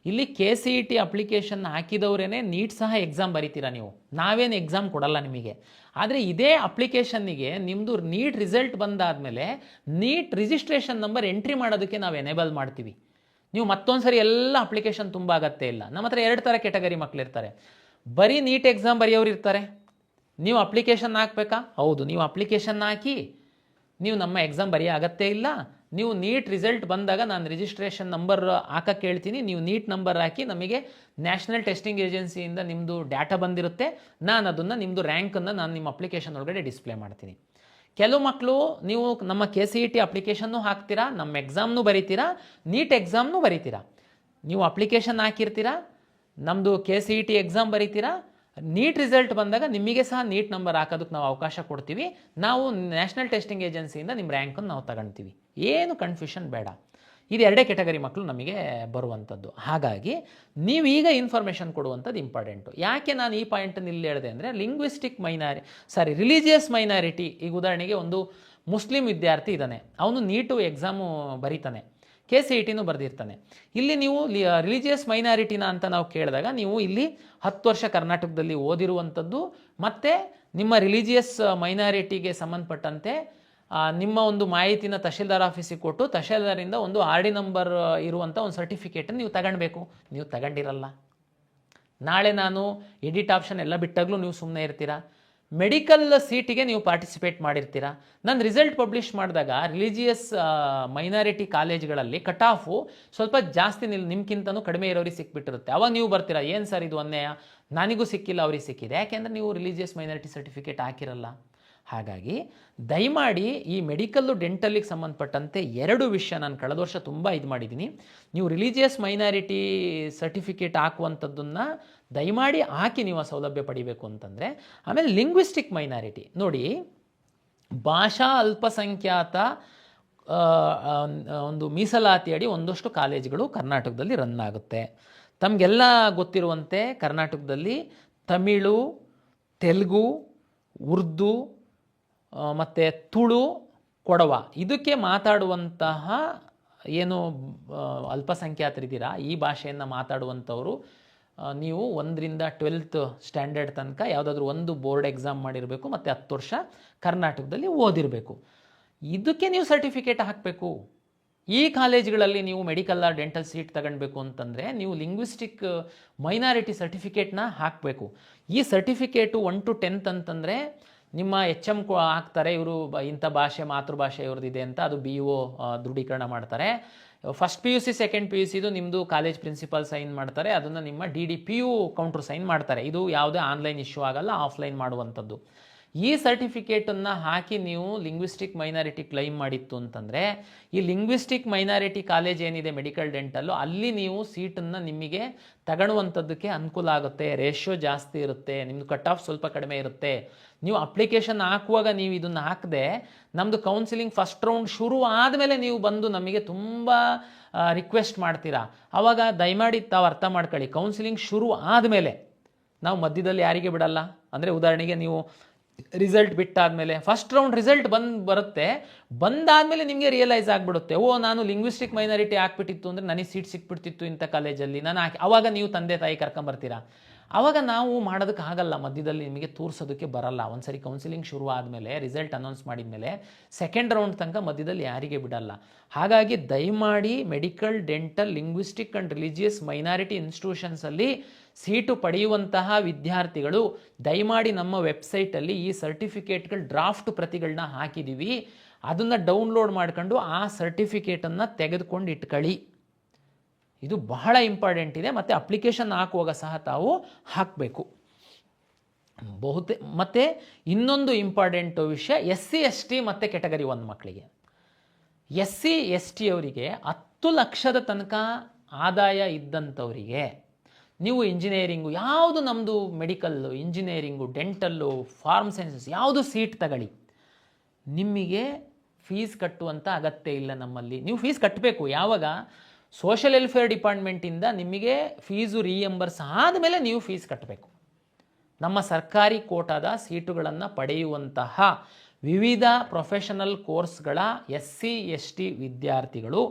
ಇಲ್ಲಿ KCET ಅಪ್ಲಿಕೇಶನ್ ಹಾಕಿದವರೇ ನೀಟ್ ಸಹ ಎಕ್ಸಾಮ್ ಬರೀತೀರಾ ನೀವು, ನಾವೇನು ಎಕ್ಸಾಮ್ ಕೊಡಲ್ಲ ನಿಮಗೆ. ಆದರೆ ಇದೇ ಅಪ್ಲಿಕೇಶನ್ನಿಗೆ ನಿಮ್ಮದು ನೀಟ್ ರಿಸಲ್ಟ್ ಬಂದಾದಮೇಲೆ ನೀಟ್ ರಿಜಿಸ್ಟ್ರೇಷನ್ ನಂಬರ್ ಎಂಟ್ರಿ ಮಾಡೋದಕ್ಕೆ ನಾವು ಎನೇಬಲ್ ಮಾಡ್ತೀವಿ. ನೀವು ಮತ್ತೊಂದು ಸರಿ ಎಲ್ಲ ಅಪ್ಲಿಕೇಶನ್ ತುಂಬ ಅಗತ್ಯ ಇಲ್ಲ. ನಮ್ಮ ಹತ್ರ 2 ಥರ ಕೆಟಗರಿ ಮಕ್ಕಳಿರ್ತಾರೆ. ಬರೀ ನೀಟ್ ಎಕ್ಸಾಮ್ ಬರೆಯೋರು ಇರ್ತಾರೆ. ನೀವು ಅಪ್ಲಿಕೇಶನ್ ಹಾಕಬೇಕಾ? ಹೌದು, ನೀವು ಅಪ್ಲಿಕೇಶನ್ ಹಾಕಿ, ನೀವು ನಮ್ಮ ಎಕ್ಸಾಮ್ ಬರೆಯೋ ಅಗತ್ಯ ಇಲ್ಲ. ನೀವು ನೀಟ್ ರಿಸಲ್ಟ್ ಬಂದಾಗ ನಾನು ರಿಜಿಸ್ಟ್ರೇಷನ್ ನಂಬರ್ ಹಾಕಕ್ಕೆ ಹೇಳ್ತೀನಿ, ನೀವು ನೀಟ್ ನಂಬರ್ ಹಾಕಿ, ನಮಗೆ ನ್ಯಾಷನಲ್ ಟೆಸ್ಟಿಂಗ್ ಏಜೆನ್ಸಿಯಿಂದ ನಿಮ್ಮದು ಡಾಟಾ ಬಂದಿರುತ್ತೆ, ನಾನು ಅದನ್ನು ನಿಮ್ಮದು ರ್ಯಾಂಕನ್ನು ನಾನು ನಿಮ್ಮ ಅಪ್ಲಿಕೇಶನ್ ಒಳಗಡೆ ಡಿಸ್ಪ್ಲೇ ಮಾಡ್ತೀನಿ. ಕೆಲವು ಮಕ್ಕಳು ನೀವು ನಮ್ಮ KCET ಅಪ್ಲಿಕೇಶನ್ನು ಹಾಕ್ತೀರಾ, ನಮ್ಮ ಎಕ್ಸಾಮ್ನೂ ಬರೀತೀರಾ, ನೀಟ್ ಎಕ್ಸಾಮ್ನೂ ಬರೀತೀರಾ. ನೀವು ಅಪ್ಲಿಕೇಶನ್ ಹಾಕಿರ್ತೀರಾ, ನಮ್ಮದು KCET ಎಕ್ಸಾಮ್ ಬರೀತೀರಾ, ನೀಟ್ ರಿಸಲ್ಟ್ ಬಂದಾಗ ನಿಮಗೆ ಸಹ ನೀಟ್ ನಂಬರ್ ಹಾಕೋದಕ್ಕೆ ನಾವು ಅವಕಾಶ ಕೊಡ್ತೀವಿ. ನಾವು ನ್ಯಾಷನಲ್ ಟೆಸ್ಟಿಂಗ್ ಏಜೆನ್ಸಿಯಿಂದ ನಿಮ್ಮ ರ್ಯಾಂಕನ್ನು ನಾವು ತಗೊಳ್ತೀವಿ. ಏನು ಕನ್ಫ್ಯೂಷನ್ ಬೇಡ. ಇದು 2 ಕೆಟಗರಿ ಮಕ್ಕಳು ನಮಗೆ ಬರುವಂಥದ್ದು. ಹಾಗಾಗಿ ನೀವೀಗ ಇನ್ಫಾರ್ಮೇಷನ್ ಕೊಡುವಂಥದ್ದು ಇಂಪಾರ್ಟೆಂಟು. ಯಾಕೆ ನಾನು ಈ ಪಾಯಿಂಟನ್ನು ಇಲ್ಲಿ ಹೇಳಿದೆ ಅಂದರೆ, ರಿಲಿಜಿಯಸ್ ಮೈನಾರಿಟಿ. ಈಗ ಉದಾಹರಣೆಗೆ ಒಂದು ಮುಸ್ಲಿಂ ವಿದ್ಯಾರ್ಥಿ ಇದ್ದಾನೆ, ಅವನು ನೀಟು ಎಕ್ಸಾಮು ಬರೀತಾನೆ, KCETನೂ ಬರೆದಿರ್ತಾನೆ. ಇಲ್ಲಿ ನೀವು ರಿಲಿಜಿಯಸ್ ಮೈನಾರಿಟಿನ ಅಂತ ನಾವು ಕೇಳಿದಾಗ, ನೀವು ಇಲ್ಲಿ 10 ವರ್ಷ ಕರ್ನಾಟಕದಲ್ಲಿ ಓದಿರುವಂಥದ್ದು ಮತ್ತು ನಿಮ್ಮ ರಿಲಿಜಿಯಸ್ ಮೈನಾರಿಟಿಗೆ ಸಂಬಂಧಪಟ್ಟಂತೆ ನಿಮ್ಮ ಒಂದು ಮಾಹಿತಿನ ತಹಶೀಲ್ದಾರ್ ಆಫೀಸಿಗೆ ಕೊಟ್ಟು, ತಹಶೀಲ್ದಾರಿಂದ ಒಂದು RD ನಂಬರ್ ಇರುವಂಥ ಒಂದು ಸರ್ಟಿಫಿಕೇಟನ್ನು ನೀವು ತಗೊಳ್ಬೇಕು. ನೀವು ತಗೊಂಡಿರಲ್ಲ. ನಾಳೆ ನಾನು ಎಡಿಟ್ ಆಪ್ಷನ್ ಎಲ್ಲ ಬಿಟ್ಟಾಗಲೂ ನೀವು ಸುಮ್ಮನೆ ಇರ್ತೀರಾ. ಮೆಡಿಕಲ್ ಸೀಟಿಗೆ ನೀವು ಪಾರ್ಟಿಸಿಪೇಟ್ ಮಾಡಿರ್ತೀರಾ. ನಾನು ರಿಸಲ್ಟ್ ಪಬ್ಲಿಷ್ ಮಾಡಿದಾಗ ರಿಲಿಜಿಯಸ್ ಮೈನಾರಿಟಿ ಕಾಲೇಜ್ಗಳಲ್ಲಿ ಕಟ್ ಆಫು ಸ್ವಲ್ಪ ಜಾಸ್ತಿ ನಿಮ್ಗಿಂತನೂ ಕಡಿಮೆ ಇರೋರಿಗೆ ಸಿಕ್ಬಿಟ್ಟಿರುತ್ತೆ. ಅವಾಗ ನೀವು ಬರ್ತೀರಾ, ಏನು ಸರ್ ಇದು ಅನ್ಯಾಯ, ನನಗೂ ಸಿಕ್ಕಿಲ್ಲ ಅವ್ರಿಗೆ ಸಿಕ್ಕಿದೆ. ಯಾಕೆಂದರೆ ನೀವು ರಿಲಿಜಿಯಸ್ ಮೈನಾರಿಟಿ ಸರ್ಟಿಫಿಕೇಟ್ ಹಾಕಿರಲ್ಲ. ಹಾಗಾಗಿ ದಯಮಾಡಿ ಈ ಮೆಡಿಕಲ್ಲು ಡೆಂಟಲ್ಲಿಗೆ ಸಂಬಂಧಪಟ್ಟಂತೆ 2 ವಿಷಯ ನಾನು ಕಳೆದ ವರ್ಷ ತುಂಬ ಇದು ಮಾಡಿದ್ದೀನಿ. ನೀವು ರಿಲಿಜಿಯಸ್ ಮೈನಾರಿಟಿ ಸರ್ಟಿಫಿಕೇಟ್ ಹಾಕುವಂಥದ್ದನ್ನು ದಯಮಾಡಿ ಹಾಕಿ ನೀವು ಆ ಸೌಲಭ್ಯ ಪಡಿಬೇಕು ಅಂತಂದರೆ. ಆಮೇಲೆ ಲಿಂಗ್ವಿಸ್ಟಿಕ್ ಮೈನಾರಿಟಿ ನೋಡಿ, ಭಾಷಾ ಅಲ್ಪಸಂಖ್ಯಾತ ಒಂದು ಮೀಸಲಾತಿ ಅಡಿ ಒಂದಷ್ಟು ಕಾಲೇಜುಗಳು ಕರ್ನಾಟಕದಲ್ಲಿ ರನ್ ಆಗುತ್ತೆ. ತಮಗೆಲ್ಲ ಗೊತ್ತಿರುವಂತೆ ಕರ್ನಾಟಕದಲ್ಲಿ ತಮಿಳು, ತೆಲುಗು, ಉರ್ದು ಮತ್ತು ತುಳು, ಕೊಡವ ಇದಕ್ಕೆ ಮಾತಾಡುವಂತಹ ಏನು ಅಲ್ಪಸಂಖ್ಯಾತರಿದ್ದೀರಾ, ಈ ಭಾಷೆಯನ್ನು ಮಾತಾಡುವಂಥವರು ನೀವು 1ರಿಂದ 12th ಸ್ಟ್ಯಾಂಡರ್ಡ್ ತನಕ ಯಾವುದಾದ್ರೂ ಒಂದು ಬೋರ್ಡ್ ಎಕ್ಸಾಮ್ ಮಾಡಿರಬೇಕು ಮತ್ತು 10 ವರ್ಷ ಕರ್ನಾಟಕದಲ್ಲಿ ಓದಿರಬೇಕು. ಇದಕ್ಕೆ ನೀವು ಸರ್ಟಿಫಿಕೇಟ್ ಹಾಕಬೇಕು. ಈ ಕಾಲೇಜ್ಗಳಲ್ಲಿ ನೀವು ಮೆಡಿಕಲ್ ಆರ್ ಡೆಂಟಲ್ ಸೀಟ್ ತಗೊಳ್ಬೇಕು ಅಂತಂದರೆ ನೀವು ಲಿಂಗ್ವಿಸ್ಟಿಕ್ ಮೈನಾರಿಟಿ ಸರ್ಟಿಫಿಕೇಟ್ನ ಹಾಕಬೇಕು. ಈ ಸರ್ಟಿಫಿಕೇಟು 1 to 10th ಅಂತಂದರೆ ನಿಮ್ಮ HM ಹಾಕ್ತಾರೆ, ಇವರು ಇಂಥ ಭಾಷೆ ಮಾತೃಭಾಷೆ ಇವ್ರದ್ದಿದೆ ಅಂತ, ಅದು BO ದೃಢೀಕರಣ ಮಾಡ್ತಾರೆ. ಫಸ್ಟ್ PUC ಸೆಕೆಂಡ್ PUCದು ನಿಮ್ಮದು ಕಾಲೇಜ್ ಪ್ರಿನ್ಸಿಪಾಲ್ ಸೈನ್ ಮಾಡ್ತಾರೆ, ಅದನ್ನು ನಿಮ್ಮ DDPU ಕೌಂಟ್ರ್ ಸೈನ್ ಮಾಡ್ತಾರೆ. ಇದು ಯಾವುದೇ ಆನ್ಲೈನ್ ಇಶ್ಯೂ ಆಗಲ್ಲ, ಆಫ್ಲೈನ್ ಮಾಡುವಂಥದ್ದು. ಈ ಸರ್ಟಿಫಿಕೇಟನ್ನು ಹಾಕಿ ನೀವು ಲಿಂಗ್ವಿಸ್ಟಿಕ್ ಮೈನಾರಿಟಿ ಕ್ಲೈಮ್ ಮಾಡಿತ್ತು ಅಂತಂದರೆ ಈ ಲಿಂಗ್ವಿಸ್ಟಿಕ್ ಮೈನಾರಿಟಿ ಕಾಲೇಜ್ ಏನಿದೆ ಮೆಡಿಕಲ್ ಡೆಂಟಲ್ಲು, ಅಲ್ಲಿ ನೀವು ಸೀಟನ್ನು ನಿಮಗೆ ತಗೊಳ್ಳುವಂಥದ್ದಕ್ಕೆ ಅನುಕೂಲ ಆಗುತ್ತೆ. ರೇಷಿಯೋ ಜಾಸ್ತಿ ಇರುತ್ತೆ, ನಿಮ್ಮದು ಕಟ್ ಆಫ್ ಸ್ವಲ್ಪ ಕಡಿಮೆ ಇರುತ್ತೆ. ನೀವು ಅಪ್ಲಿಕೇಶನ್ ಹಾಕುವಾಗ ನೀವು ಇದನ್ನು ಹಾಕದೆ ನಮ್ಮದು ಕೌನ್ಸಿಲಿಂಗ್ ಫಸ್ಟ್ ರೌಂಡ್ ಶುರು ಆದಮೇಲೆ ನೀವು ಬಂದು ನಮಗೆ ತುಂಬ ರಿಕ್ವೆಸ್ಟ್ ಮಾಡ್ತೀರಾ. ಆವಾಗ ದಯಮಾಡಿ ತಾವು ಅರ್ಥ ಮಾಡ್ಕೊಳ್ಳಿ, ಕೌನ್ಸಿಲಿಂಗ್ ಶುರು ಆದಮೇಲೆ ನಾವು ಮಧ್ಯದಲ್ಲಿ ಯಾರಿಗೆ ಬಿಡಲ್ಲ. ಅಂದರೆ ಉದಾಹರಣೆಗೆ ನೀವು ರಿಸಲ್ಟ್ ಬಿಟ್ಟಾದಮೇಲೆ ಫಸ್ಟ್ ರೌಂಡ್ ರಿಸಲ್ಟ್ ಬರುತ್ತೆ, ಬಂದಾದಮೇಲೆ ನಿಮಗೆ ರಿಯಲೈಸ್ ಆಗಿಬಿಡುತ್ತೆ, ನಾನು ಲಿಂಗ್ವಿಸ್ಟಿಕ್ ಮೈನಾರಿಟಿ ಹಾಕ್ಬಿಟ್ಟಿತ್ತು ಅಂದರೆ ನನಗೆ ಸೀಟ್ ಸಿಕ್ಬಿಡ್ತಿತ್ತು ಇಂಥ ಕಾಲೇಜಲ್ಲಿ ನಾನು ಆವಾಗ ನೀವು ತಂದೆ ತಾಯಿ ಕರ್ಕೊಂಬರ್ತೀರಾ. ಆವಾಗ ನಾವು ಮಾಡೋದಕ್ಕೆ ಆಗಲ್ಲ, ಮಧ್ಯದಲ್ಲಿ ನಿಮಗೆ ತೋರಿಸೋದಕ್ಕೆ ಬರಲ್ಲ. ಒಂದ್ಸರಿ ಕೌನ್ಸಿಲಿಂಗ್ ಶುರು ಆದಮೇಲೆ ರಿಸಲ್ಟ್ ಅನೌನ್ಸ್ ಮಾಡಿದ ಮೇಲೆ ಸೆಕೆಂಡ್ ರೌಂಡ್ ತನಕ ಮಧ್ಯದಲ್ಲಿ ಯಾರಿಗೆ ಬಿಡಲ್ಲ. ಹಾಗಾಗಿ ದಯಮಾಡಿ medical, dental, linguistic and religious minority ಇನ್ಸ್ಟಿಟ್ಯೂಷನ್ಸಲ್ಲಿ ಸೀಟು ಪಡೆಯುವಂತಹ ವಿದ್ಯಾರ್ಥಿಗಳು ದಯಮಾಡಿ ನಮ್ಮ ವೆಬ್ಸೈಟಲ್ಲಿ ಈ ಸರ್ಟಿಫಿಕೇಟ್ಗಳು ಡ್ರಾಫ್ಟ್ ಪ್ರತಿಗಳನ್ನ ಹಾಕಿದ್ದೀವಿ, ಅದನ್ನು ಡೌನ್ಲೋಡ್ ಮಾಡ್ಕೊಂಡು ಆ ಸರ್ಟಿಫಿಕೇಟನ್ನು ತೆಗೆದುಕೊಂಡು ಇಟ್ಕೊಳ್ಳಿ. ಇದು ಬಹಳ ಇಂಪಾರ್ಟೆಂಟ್ ಇದೆ. ಮತ್ತು ಅಪ್ಲಿಕೇಶನ್ ಹಾಕುವಾಗ ಸಹ ತಾವು ಹಾಕಬೇಕು. ಮತ್ತು ಇನ್ನೊಂದು ಇಂಪಾರ್ಟೆಂಟ್ ವಿಷಯ, SC ST ಮತ್ತು ಕೆಟಗರಿ 1 ಮಕ್ಕಳಿಗೆ, SC ST ಅವರಿಗೆ 10 ಲಕ್ಷದ ತನಕ ಆದಾಯ ಇದ್ದಂಥವರಿಗೆ ನೀವು ಇಂಜಿನಿಯರಿಂಗು ಯಾವುದು ನಮ್ಮದು medical, engineering, dental, pharm sciences ಯಾವುದು ಸೀಟ್ ತಗೊಳ್ಳಿ, ನಿಮಗೆ ಫೀಸ್ ಕಟ್ಟುವಂಥ ಅಗತ್ಯ ಇಲ್ಲ. ನಮ್ಮಲ್ಲಿ ನೀವು ಫೀಸ್ ಕಟ್ಟಬೇಕು. ಯಾವಾಗ ಸೋಷಲ್ ವೆಲ್ಫೇರ್ ಡಿಪಾರ್ಟ್ಮೆಂಟಿಂದ ನಿಮಗೆ ಫೀಸು ರೀಎಂಬರ್ಸ್ ಆದಮೇಲೆ ನೀವು ಫೀಸ್ ಕಟ್ಟಬೇಕು. ನಮ್ಮ ಸರ್ಕಾರಿ ಕೋಟಾದ ಸೀಟುಗಳನ್ನು ಪಡೆಯುವಂತಹ ವಿವಿಧ ಪ್ರೊಫೆಷನಲ್ ಕೋರ್ಸ್ಗಳ SC ST ವಿದ್ಯಾರ್ಥಿಗಳು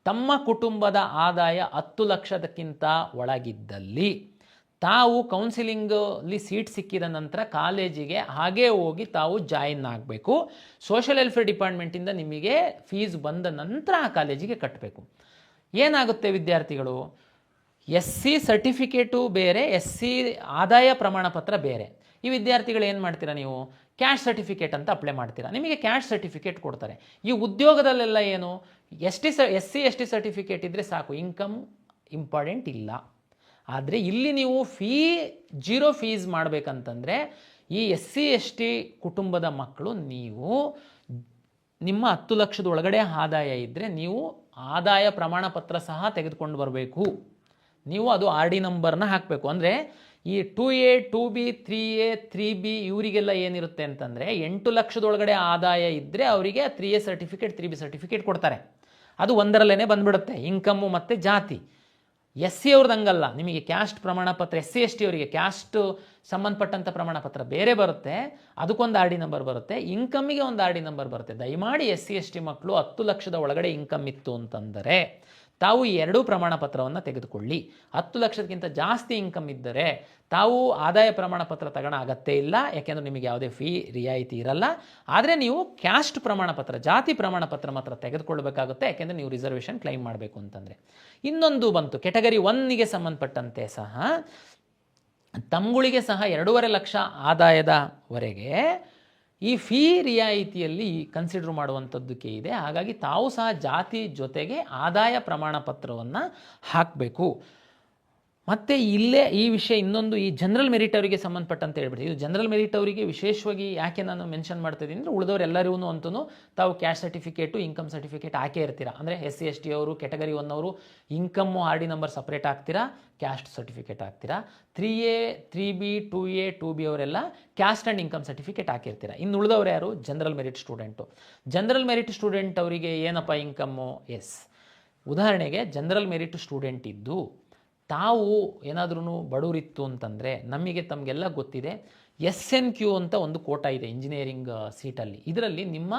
ತಮ್ಮ ಕುಟುಂಬದ ಆದಾಯ 10 ಲಕ್ಷದಕ್ಕಿಂತ ಒಳಗಿದ್ದಲ್ಲಿ ತಾವು ಕೌನ್ಸಿಲಿಂಗಲ್ಲಿ ಸೀಟ್ ಸಿಕ್ಕಿದ ನಂತರ ಕಾಲೇಜಿಗೆ ಹಾಗೇ ಹೋಗಿ ತಾವು ಜಾಯಿನ್ ಆಗಬೇಕು. ಸೋಷಲ್ ವೆಲ್ಫೇರ್ ಡಿಪಾರ್ಟ್ಮೆಂಟಿಂದ ನಿಮಗೆ ಫೀಸ್ ಬಂದ ನಂತರ ಆ ಕಾಲೇಜಿಗೆ ಕಟ್ಟಬೇಕು. ಏನಾಗುತ್ತೆ ವಿದ್ಯಾರ್ಥಿಗಳು, SC ಸರ್ಟಿಫಿಕೇಟು ಬೇರೆ, SC ಆದಾಯ ಪ್ರಮಾಣ ಪತ್ರ ಬೇರೆ. ಈ ವಿದ್ಯಾರ್ಥಿಗಳು ಏನು ಮಾಡ್ತೀರಾ, ನೀವು ಕ್ಯಾಶ್ ಸರ್ಟಿಫಿಕೇಟ್ ಅಂತ ಅಪ್ಲೈ ಮಾಡ್ತೀರಾ, ನಿಮಗೆ ಕ್ಯಾಶ್ ಸರ್ಟಿಫಿಕೇಟ್ ಕೊಡ್ತಾರೆ. ಈ ಉದ್ಯೋಗದಲ್ಲೆಲ್ಲ ಏನು SC ST ಸರ್ಟಿಫಿಕೇಟ್ ಇದ್ದರೆ ಸಾಕು, ಇನ್ಕಮ್ ಇಂಪಾರ್ಟೆಂಟ್ ಇಲ್ಲ. ಆದರೆ ಇಲ್ಲಿ ನೀವು ಜೀರೋ ಫೀಸ್ ಮಾಡಬೇಕಂತಂದರೆ ಈ SC ST ಕುಟುಂಬದ ಮಕ್ಕಳು ನೀವು ನಿಮ್ಮ 10 ಲಕ್ಷದ ಒಳಗಡೆ ಆದಾಯ ಇದ್ದರೆ ನೀವು ಆದಾಯ ಪ್ರಮಾಣ ಪತ್ರ ಸಹ ತೆಗೆದುಕೊಂಡು ಬರಬೇಕು. ನೀವು ಅದು RD ನಂಬರ್ನ ಹಾಕಬೇಕು. ಅಂದರೆ ಈ 2A 2B 3A 3B ಇವರಿಗೆಲ್ಲ ಏನಿರುತ್ತೆ ಅಂತಂದರೆ 8 ಲಕ್ಷದೊಳಗಡೆ ಆದಾಯ ಇದ್ದರೆ ಅವರಿಗೆ 3A ಸರ್ಟಿಫಿಕೇಟ್ 3B ಸರ್ಟಿಫಿಕೇಟ್ ಕೊಡ್ತಾರೆ. ಅದು ಒಂದರಲ್ಲೇ ಬಂದುಬಿಡುತ್ತೆ, ಇನ್ಕಮ್ಮು ಮತ್ತು ಜಾತಿ. SC ಅವ್ರದ್ದು ಹಂಗಲ್ಲ, ನಿಮಗೆ ಕ್ಯಾಸ್ಟ್ ಪ್ರಮಾಣ ಪತ್ರ, SC ST ಅವರಿಗೆ ಕ್ಯಾಸ್ಟ್ ಸಂಬಂಧಪಟ್ಟಂಥ ಪ್ರಮಾಣ ಪತ್ರ ಬೇರೆ ಬರುತ್ತೆ, ಅದಕ್ಕೊಂದು RD ನಂಬರ್ ಬರುತ್ತೆ, ಇನ್ಕಮ್ಮಿಗೆ ಒಂದು RD ನಂಬರ್ ಬರುತ್ತೆ. ದಯಮಾಡಿ SC ST ಮಕ್ಕಳು 10 ಲಕ್ಷದ ಒಳಗಡೆ ಇನ್ಕಮ್ ಇತ್ತು ಅಂತಂದರೆ ತಾವು ಈ 2 ಪ್ರಮಾಣ ಪತ್ರವನ್ನು ತೆಗೆದುಕೊಳ್ಳಿ. 10 ಲಕ್ಷಕ್ಕಿಂತ ಜಾಸ್ತಿ ಇನ್ಕಮ್ ಇದ್ದರೆ ತಾವು ಆದಾಯ ಪ್ರಮಾಣ ಪತ್ರ ತಗೊಳ್ಳೋ ಅಗತ್ಯ ಇಲ್ಲ, ಯಾಕೆಂದರೆ ನಿಮಗೆ ಯಾವುದೇ ಫೀ ರಿಯಾಯಿತಿ ಇರಲ್ಲ. ಆದರೆ ನೀವು ಕ್ಯಾಸ್ಟ್ ಪ್ರಮಾಣ ಪತ್ರ, ಜಾತಿ ಪ್ರಮಾಣ ಪತ್ರ ಮಾತ್ರ ತೆಗೆದುಕೊಳ್ಬೇಕಾಗುತ್ತೆ, ಯಾಕೆಂದರೆ ನೀವು ರಿಸರ್ವೇಷನ್ ಕ್ಲೈಮ್ ಮಾಡಬೇಕು ಅಂತಂದರೆ. ಇನ್ನೊಂದು ಬಂತು ಕೆಟಗರಿ 1ಗೆ ಸಂಬಂಧಪಟ್ಟಂತೆ ಸಹ ತಮ್ಗಳಿಗೆ ಸಹ 2.5 ಲಕ್ಷ ಆದಾಯದವರೆಗೆ ಈ ಫೀ ರಿಯಾಯಿತಿಯಲ್ಲಿ ಕನ್ಸಿಡರ್ ಮಾಡುವಂಥದ್ದಕ್ಕೆ ಇದೆ. ಹಾಗಾಗಿ ತಾವು ಸಹ ಜಾತಿ ಜೊತೆಗೆ ಆದಾಯ ಪ್ರಮಾಣ ಪತ್ರವನ್ನು ಹಾಕಬೇಕು. ಮತ್ತು ಇಲ್ಲೇ ಈ ವಿಷಯ ಇನ್ನೊಂದು, ಈ ಜನರಲ್ ಮೆರಿಟ್ ಅವರಿಗೆ ಸಂಬಂಧಪಟ್ಟಂತೆ ಹೇಳ್ಬಿಟ್ಟು, ಇದು ಜನರಲ್ ಮೆರಿಟ್ ಅವರಿಗೆ ವಿಶೇಷವಾಗಿ ಯಾಕೆ ನಾನು ಮೆನ್ಷನ್ ಮಾಡ್ತಿದ್ದೀನಿ ಅಂದರೆ, ಉಳಿದವರು ಎಲ್ಲರಿಗೂ ಅಂತೂ ತಾವು ಕ್ಯಾಸ್ಟ್ ಸರ್ಟಿಫಿಕೇಟು, ಇನ್ಕಮ್ ಸರ್ಟಿಫಿಕೇಟ್ ಹಾಕೇ ಇರ್ತೀರಾ. ಅಂದರೆ SC ST ಅವರು ಕೆಟಗರಿ 1 ಅವರು ಇನ್ಕಮ್ಮು RD ನಂಬರ್ ಸಪ್ರೇಟ್ ಹಾಕ್ತೀರಾ, ಕ್ಯಾಸ್ಟ್ ಸರ್ಟಿಫಿಕೇಟ್ ಹಾಕ್ತೀರಾ. 3A 3B 2A 2B ಅವರೆಲ್ಲ ಕ್ಯಾಸ್ಟ್ ಆ್ಯಂಡ್ ಇನ್ಕಮ್ ಸರ್ಟಿಫಿಕೇಟ್ ಹಾಕಿರ್ತೀರಾ. ಇನ್ನು ಉಳಿದವರು ಯಾರು? General merit student. General merit student ಅವರಿಗೆ ಏನಪ್ಪ ಇನ್ಕಮ್ಮು? ಉದಾಹರಣೆಗೆ ಜನರಲ್ ಮೆರಿಟ್ ಸ್ಟೂಡೆಂಟ್ ಇದ್ದು ತಾವು ಏನಾದ್ರೂ ಬಡವರಿತ್ತು ಅಂತಂದರೆ, ತಮಗೆಲ್ಲ ಗೊತ್ತಿದೆ SNQ ಅಂತ ಒಂದು ಕೋಟಾ ಇದೆ ಇಂಜಿನಿಯರಿಂಗ್ ಸೀಟಲ್ಲಿ. ಇದರಲ್ಲಿ ನಿಮ್ಮ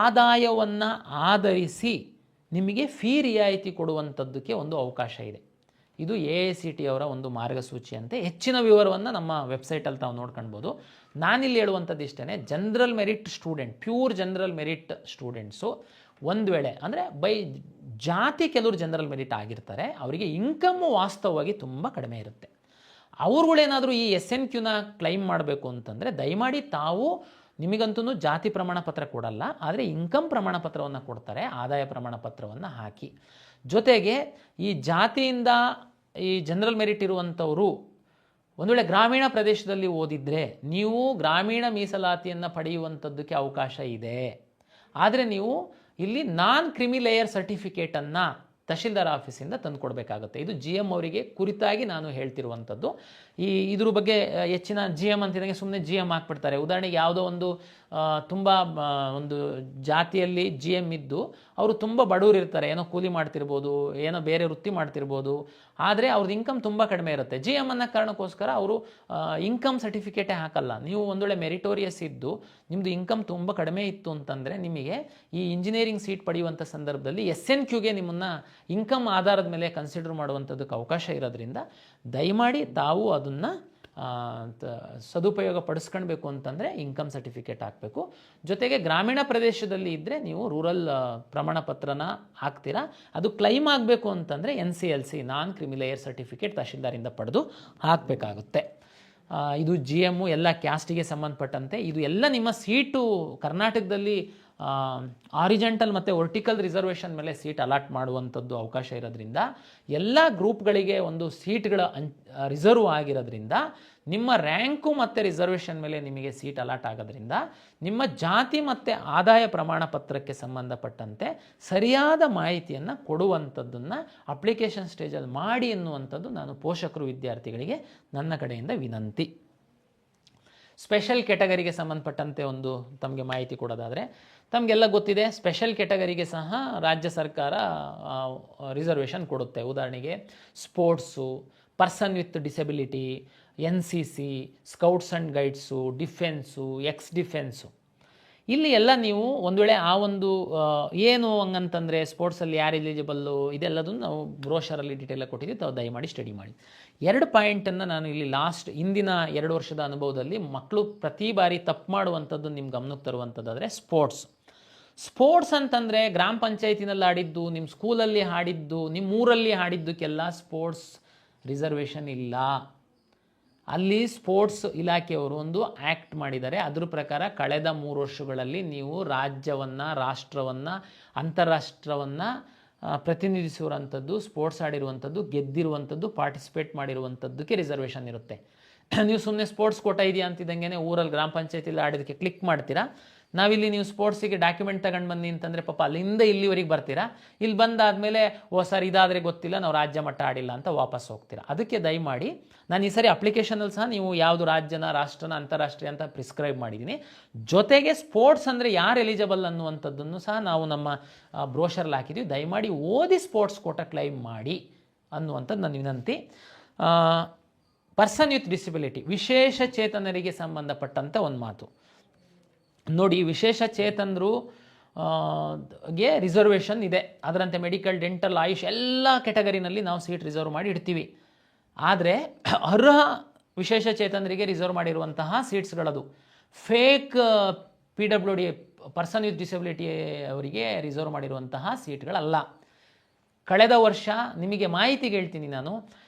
ಆದಾಯವನ್ನು ಆಧರಿಸಿ ನಿಮಗೆ ಫೀ ರಿಯಾಯಿತಿ ಕೊಡುವಂಥದ್ದಕ್ಕೆ ಒಂದು ಅವಕಾಶ ಇದೆ. ಇದು AICT ಅವರ ಒಂದು ಮಾರ್ಗಸೂಚಿಯಂತೆ. ಹೆಚ್ಚಿನ ವಿವರವನ್ನು ನಮ್ಮ ವೆಬ್ಸೈಟಲ್ಲಿ ತಾವು ನೋಡ್ಕೊಳ್ಬೋದು. ನಾನಿಲ್ಲಿ ಹೇಳುವಂಥದ್ದು ಇಷ್ಟೇ, general merit student, pure general merit students ಒಂದು ವೇಳೆ ಅಂದರೆ ಬೈ ಜಾತಿ ಕೆಲವರು ಜನರಲ್ ಮೆರಿಟ್ ಆಗಿರ್ತಾರೆ, ಅವರಿಗೆ ಇನ್ಕಮ್ಮು ವಾಸ್ತವವಾಗಿ ತುಂಬ ಕಡಿಮೆ ಇರುತ್ತೆ. ಅವ್ರುಗಳೇನಾದರೂ ಈ SNQನ ಕ್ಲೈಮ್ ಮಾಡಬೇಕು ಅಂತಂದರೆ ದಯಮಾಡಿ ತಾವು, ನಿಮಗಂತೂ ಜಾತಿ ಪ್ರಮಾಣ ಪತ್ರ ಕೊಡಲ್ಲ, ಆದರೆ ಇನ್ಕಮ್ ಪ್ರಮಾಣ ಪತ್ರವನ್ನು ಕೊಡ್ತಾರೆ, ಆದಾಯ ಪ್ರಮಾಣ ಪತ್ರವನ್ನು ಹಾಕಿ. ಜೊತೆಗೆ ಈ ಜಾತಿಯಿಂದ ಈ ಜನರಲ್ ಮೆರಿಟ್ ಇರುವಂಥವರು ಒಂದು ವೇಳೆ ಗ್ರಾಮೀಣ ಪ್ರದೇಶದಲ್ಲಿ ಓದಿದರೆ ನೀವು ಗ್ರಾಮೀಣ ಮೀಸಲಾತಿಯನ್ನು ಪಡೆಯುವಂಥದ್ದಕ್ಕೆ ಅವಕಾಶ ಇದೆ. ಆದರೆ ನೀವು ಇಲ್ಲಿ ನಾನ್ ಕ್ರಿಮಿ ಲೇಯರ್ ಸರ್ಟಿಫಿಕೇಟನ್ನು ತಹಶೀಲ್ದಾರ್ ಆಫೀಸಿಂದ ತಂದು ಕೊಡಬೇಕಾಗುತ್ತೆ. ಇದು GM ಅವರಿಗೆ ಕುರಿತಾಗಿ ನಾನು ಹೇಳ್ತಿರುವಂಥದ್ದು. ಇದ್ರ ಬಗ್ಗೆ ಹೆಚ್ಚಿನ GM ಅಂತಿದ್ದಂಗೆ ಸುಮ್ಮನೆ GM ಹಾಕ್ಬಿಡ್ತಾರೆ. ಉದಾಹರಣೆಗೆ ಯಾವುದೋ ಒಂದು ತುಂಬ ಒಂದು ಜಾತಿಯಲ್ಲಿ GM ಇದ್ದು ಅವರು ತುಂಬ ಬಡವರು ಇರ್ತಾರೆ, ಏನೋ ಕೂಲಿ ಮಾಡ್ತಿರ್ಬೋದು, ಏನೋ ಬೇರೆ ವೃತ್ತಿ ಮಾಡ್ತಿರ್ಬೋದು, ಆದರೆ ಅವ್ರದ್ದು ಇನ್ಕಮ್ ತುಂಬ ಕಡಿಮೆ ಇರುತ್ತೆ. GM ಅನ್ನೋ ಕಾರಣಕ್ಕೋಸ್ಕರ ಅವರು ಇನ್ಕಮ್ ಸರ್ಟಿಫಿಕೇಟೇ ಹಾಕಲ್ಲ. ನೀವು ಒಂದು ವೇಳೆ ಮೆರಿಟೋರಿಯಸ್ ಇದ್ದು ನಿಮ್ಮದು ಇನ್ಕಮ್ ತುಂಬ ಕಡಿಮೆ ಇತ್ತು ಅಂತಂದರೆ ನಿಮಗೆ ಈ ಇಂಜಿನಿಯರಿಂಗ್ ಸೀಟ್ ಪಡೆಯುವಂಥ ಸಂದರ್ಭದಲ್ಲಿ SNQಗೆ ನಿಮ್ಮನ್ನು ಇನ್ಕಮ್ ಆಧಾರದ ಮೇಲೆ ಕನ್ಸಿಡರ್ ಮಾಡುವಂಥದ್ದಕ್ಕೆ ಅವಕಾಶ ಇರೋದ್ರಿಂದ ದಯಮಾಡಿ ತಾವು ಅದನ್ನು ಸದುಪಯೋಗ ಪಡಿಸ್ಕೊಳ್ಬೇಕು ಅಂತಂದರೆ ಇನ್ಕಮ್ ಸರ್ಟಿಫಿಕೇಟ್ ಹಾಕಬೇಕು. ಜೊತೆಗೆ ಗ್ರಾಮೀಣ ಪ್ರದೇಶದಲ್ಲಿ ಇದ್ದರೆ ನೀವು ರೂರಲ್ ಪ್ರಮಾಣ ಪತ್ರನ ಹಾಕ್ತೀರಾ. ಅದು ಕ್ಲೈಮ್ ಆಗಬೇಕು ಅಂತಂದರೆ NCLC ನಾನ್ ಕ್ರಿಮಿ ಲೇಯರ್ ಸರ್ಟಿಫಿಕೇಟ್ ತಹಶೀಲ್ದಾರಿಂದ ಪಡೆದು ಹಾಕಬೇಕಾಗುತ್ತೆ. ಇದು GM ಎಲ್ಲ ಕ್ಯಾಸ್ಟಿಗೆ ಸಂಬಂಧಪಟ್ಟಂತೆ. ಇದು ಎಲ್ಲ ನಿಮ್ಮ ಸೀಟು ಕರ್ನಾಟಕದಲ್ಲಿ ಆರಿಜೆಂಟಲ್ ಮತ್ತು ವರ್ಟಿಕಲ್ ರಿಸರ್ವೇಷನ್ ಮೇಲೆ ಸೀಟ್ ಅಲಾಟ್ ಮಾಡುವಂಥದ್ದು ಅವಕಾಶ ಇರೋದ್ರಿಂದ, ಎಲ್ಲ ಗ್ರೂಪ್ಗಳಿಗೆ ಒಂದು ಸೀಟ್ಗಳ ರಿಸರ್ವ್ ಆಗಿರೋದ್ರಿಂದ, ನಿಮ್ಮ ರ್ಯಾಂಕು ಮತ್ತು ರಿಸರ್ವೇಷನ್ ಮೇಲೆ ನಿಮಗೆ ಸೀಟ್ ಅಲಾಟ್ ಆಗೋದ್ರಿಂದ ನಿಮ್ಮ ಜಾತಿ ಮತ್ತು ಆದಾಯ ಪ್ರಮಾಣ ಪತ್ರಕ್ಕೆ ಸಂಬಂಧಪಟ್ಟಂತೆ ಸರಿಯಾದ ಮಾಹಿತಿಯನ್ನು ಕೊಡುವಂಥದ್ದನ್ನು ಅಪ್ಲಿಕೇಶನ್ ಸ್ಟೇಜಲ್ಲಿ ಮಾಡಿ ಎನ್ನುವಂಥದ್ದು ನಾನು ಪೋಷಕರು ವಿದ್ಯಾರ್ಥಿಗಳಿಗೆ ನನ್ನ ಕಡೆಯಿಂದ ವಿನಂತಿ. ಸ್ಪೆಷಲ್ ಕೆಟಗರಿಗೆ ಸಂಬಂಧಪಟ್ಟಂತೆ ಒಂದು ತಮಗೆ ಮಾಹಿತಿ ಕೊಡೋದಾದರೆ, ತಮಗೆಲ್ಲ ಗೊತ್ತಿದೆ ಸ್ಪೆಷಲ್ ಕೆಟಗರಿಗೆ ಸಹ ರಾಜ್ಯ ಸರ್ಕಾರ ರಿಸರ್ವೇಷನ್ ಕೊಡುತ್ತೆ. ಉದಾಹರಣೆಗೆ sports, person with disability, NCC, scouts and guides, defence, defence. ಇಲ್ಲಿ ಎಲ್ಲ ನೀವು ಒಂದು ವೇಳೆ ಆ ಒಂದು ಏನು ಹಂಗಂತಂದರೆ ಸ್ಪೋರ್ಟ್ಸಲ್ಲಿ ಯಾರು ಎಲಿಜಿಬಲ್ಲು ಇದೆಲ್ಲದನ್ನು ನಾವು ಬ್ರೋಷರಲ್ಲಿ ಡೀಟೇಲಾಗಿ ಕೊಟ್ಟಿದ್ದೀವಿ, ತಾವು ದಯಮಾಡಿ ಸ್ಟಡಿ ಮಾಡಿ. 2 ಪಾಯಿಂಟನ್ನು ನಾನು ಇಲ್ಲಿ ಹಿಂದಿನ 2 ವರ್ಷದ ಅನುಭವದಲ್ಲಿ ಮಕ್ಕಳು ಪ್ರತಿ ಬಾರಿ ತಪ್ಪು ಮಾಡುವಂಥದ್ದು ನಿಮ್ಮ ಗಮನಕ್ಕೆ ತರುವಂಥದ್ದಾದರೆ ಸ್ಪೋರ್ಟ್ಸ್ ಅಂತಂದರೆ ಗ್ರಾಮ ಪಂಚಾಯತಿನಲ್ಲಿ ಆಡಿದ್ದು, ನಿಮ್ಮ ಸ್ಕೂಲಲ್ಲಿ ಆಡಿದ್ದು, ನಿಮ್ಮ ಊರಲ್ಲಿ ಆಡಿದ್ದಕ್ಕೆಲ್ಲ ಸ್ಪೋರ್ಟ್ಸ್ ರಿಸರ್ವೇಷನ್ ಇಲ್ಲ. ಅಲ್ಲಿ ಸ್ಪೋರ್ಟ್ಸ್ ಇಲಾಖೆಯವರು ಒಂದು ಆ್ಯಕ್ಟ್ ಮಾಡಿದ್ದಾರೆ. ಅದ್ರ ಪ್ರಕಾರ ಕಳೆದ 3 ವರ್ಷಗಳಲ್ಲಿ ನೀವು ರಾಜ್ಯವನ್ನು, ರಾಷ್ಟ್ರವನ್ನು, ಅಂತಾರಾಷ್ಟ್ರವನ್ನು ಪ್ರತಿನಿಧಿಸಿರುವಂಥದ್ದು, ಸ್ಪೋರ್ಟ್ಸ್ ಆಡಿರುವಂಥದ್ದು, ಗೆದ್ದಿರುವಂಥದ್ದು, ಪಾರ್ಟಿಸಿಪೇಟ್ ಮಾಡಿರುವಂಥದ್ದಕ್ಕೆ ರಿಸರ್ವೇಷನ್ ಇರುತ್ತೆ. ನೀವು ಸುಮ್ಮನೆ ಸ್ಪೋರ್ಟ್ಸ್ ಕೋಟಾ ಇದೆಯಾ ಅಂತಿದ್ದಂಗೆ ಊರಲ್ಲಿ ಗ್ರಾಮ ಪಂಚಾಯತಿಲಿ ಆಡೋದಕ್ಕೆ ಕ್ಲಿಕ್ ಮಾಡ್ತೀರಾ. ನಾವಿಲ್ಲಿ ನೀವು ಸ್ಪೋರ್ಟ್ಸಿಗೆ ಡಾಕ್ಯುಮೆಂಟ್ ತಗೊಂಡು ಬನ್ನಿ ಅಂತಂದರೆ ಪಾಪ ಅಲ್ಲಿಂದ ಇಲ್ಲಿವರೆಗೆ ಬರ್ತೀರಾ. ಇಲ್ಲಿ ಬಂದಾದಮೇಲೆ ಸರ್ ಇದಾದರೆ ಗೊತ್ತಿಲ್ಲ, ನಾವು ರಾಜ್ಯ ಮಟ್ಟ ಆಡಿಲ್ಲ ಅಂತ ವಾಪಸ್ ಹೋಗ್ತೀರಾ. ಅದಕ್ಕೆ ದಯಮಾಡಿ ನಾನು ಈ ಸರಿ ಅಪ್ಲಿಕೇಶನಲ್ಲಿ ಸಹ ನೀವು ಯಾವುದು ರಾಜ್ಯನ, ರಾಷ್ಟ್ರನ, ಅಂತಾರಾಷ್ಟ್ರೀಯ ಅಂತ ಪ್ರಿಸ್ಕ್ರೈಬ್ ಮಾಡಿದ್ದೀನಿ. ಜೊತೆಗೆ ಸ್ಪೋರ್ಟ್ಸ್ ಅಂದರೆ ಯಾರು ಎಲಿಜಿಬಲ್ ಅನ್ನುವಂಥದ್ದನ್ನು ಸಹ ನಾವು ನಮ್ಮ ಬ್ರೋಷರಲ್ಲಿ ಹಾಕಿದ್ದೀವಿ. ದಯಮಾಡಿ ಓದಿ ಸ್ಪೋರ್ಟ್ಸ್ ಕೋಟಾ ಕ್ಲೈಮ್ ಮಾಡಿ ಅನ್ನುವಂಥದ್ದು ನನ್ನ ವಿನಂತಿ. ಪರ್ಸನ್ ವಿತ್ ಡಿಸಬಿಲಿಟಿ, ವಿಶೇಷ ಚೇತನರಿಗೆ ಸಂಬಂಧಪಟ್ಟಂಥ ಒಂದು ಮಾತು ನೋಡಿ. ವಿಶೇಷ ಚೇತನರು ಗೆ ರಿಸರ್ವೇಷನ್ ಇದೆ. ಅದರಂತೆ ಮೆಡಿಕಲ್, ಡೆಂಟಲ್, ಆಯುಷ್ ಎಲ್ಲ ಕೆಟಗರಿನಲ್ಲಿ ನಾವು ಸೀಟ್ ರಿಸರ್ವ್ ಮಾಡಿ ಇಡ್ತೀವಿ. ಆದರೆ ಅರ್ಹ ವಿಶೇಷ ಚೇತನರಿಗೆ ರಿಸರ್ವ್ ಮಾಡಿರುವಂತಹ ಸೀಟ್ಸ್ಗಳದು fake PWD person with disability ಅವರಿಗೆ ರಿಸರ್ವ್ ಮಾಡಿರುವಂತಹ ಸೀಟ್ಗಳಲ್ಲ. ಕಳೆದ ವರ್ಷ ನಿಮಗೆ ಮಾಹಿತಿಗೆ ಹೇಳ್ತೀನಿ ನಾನು,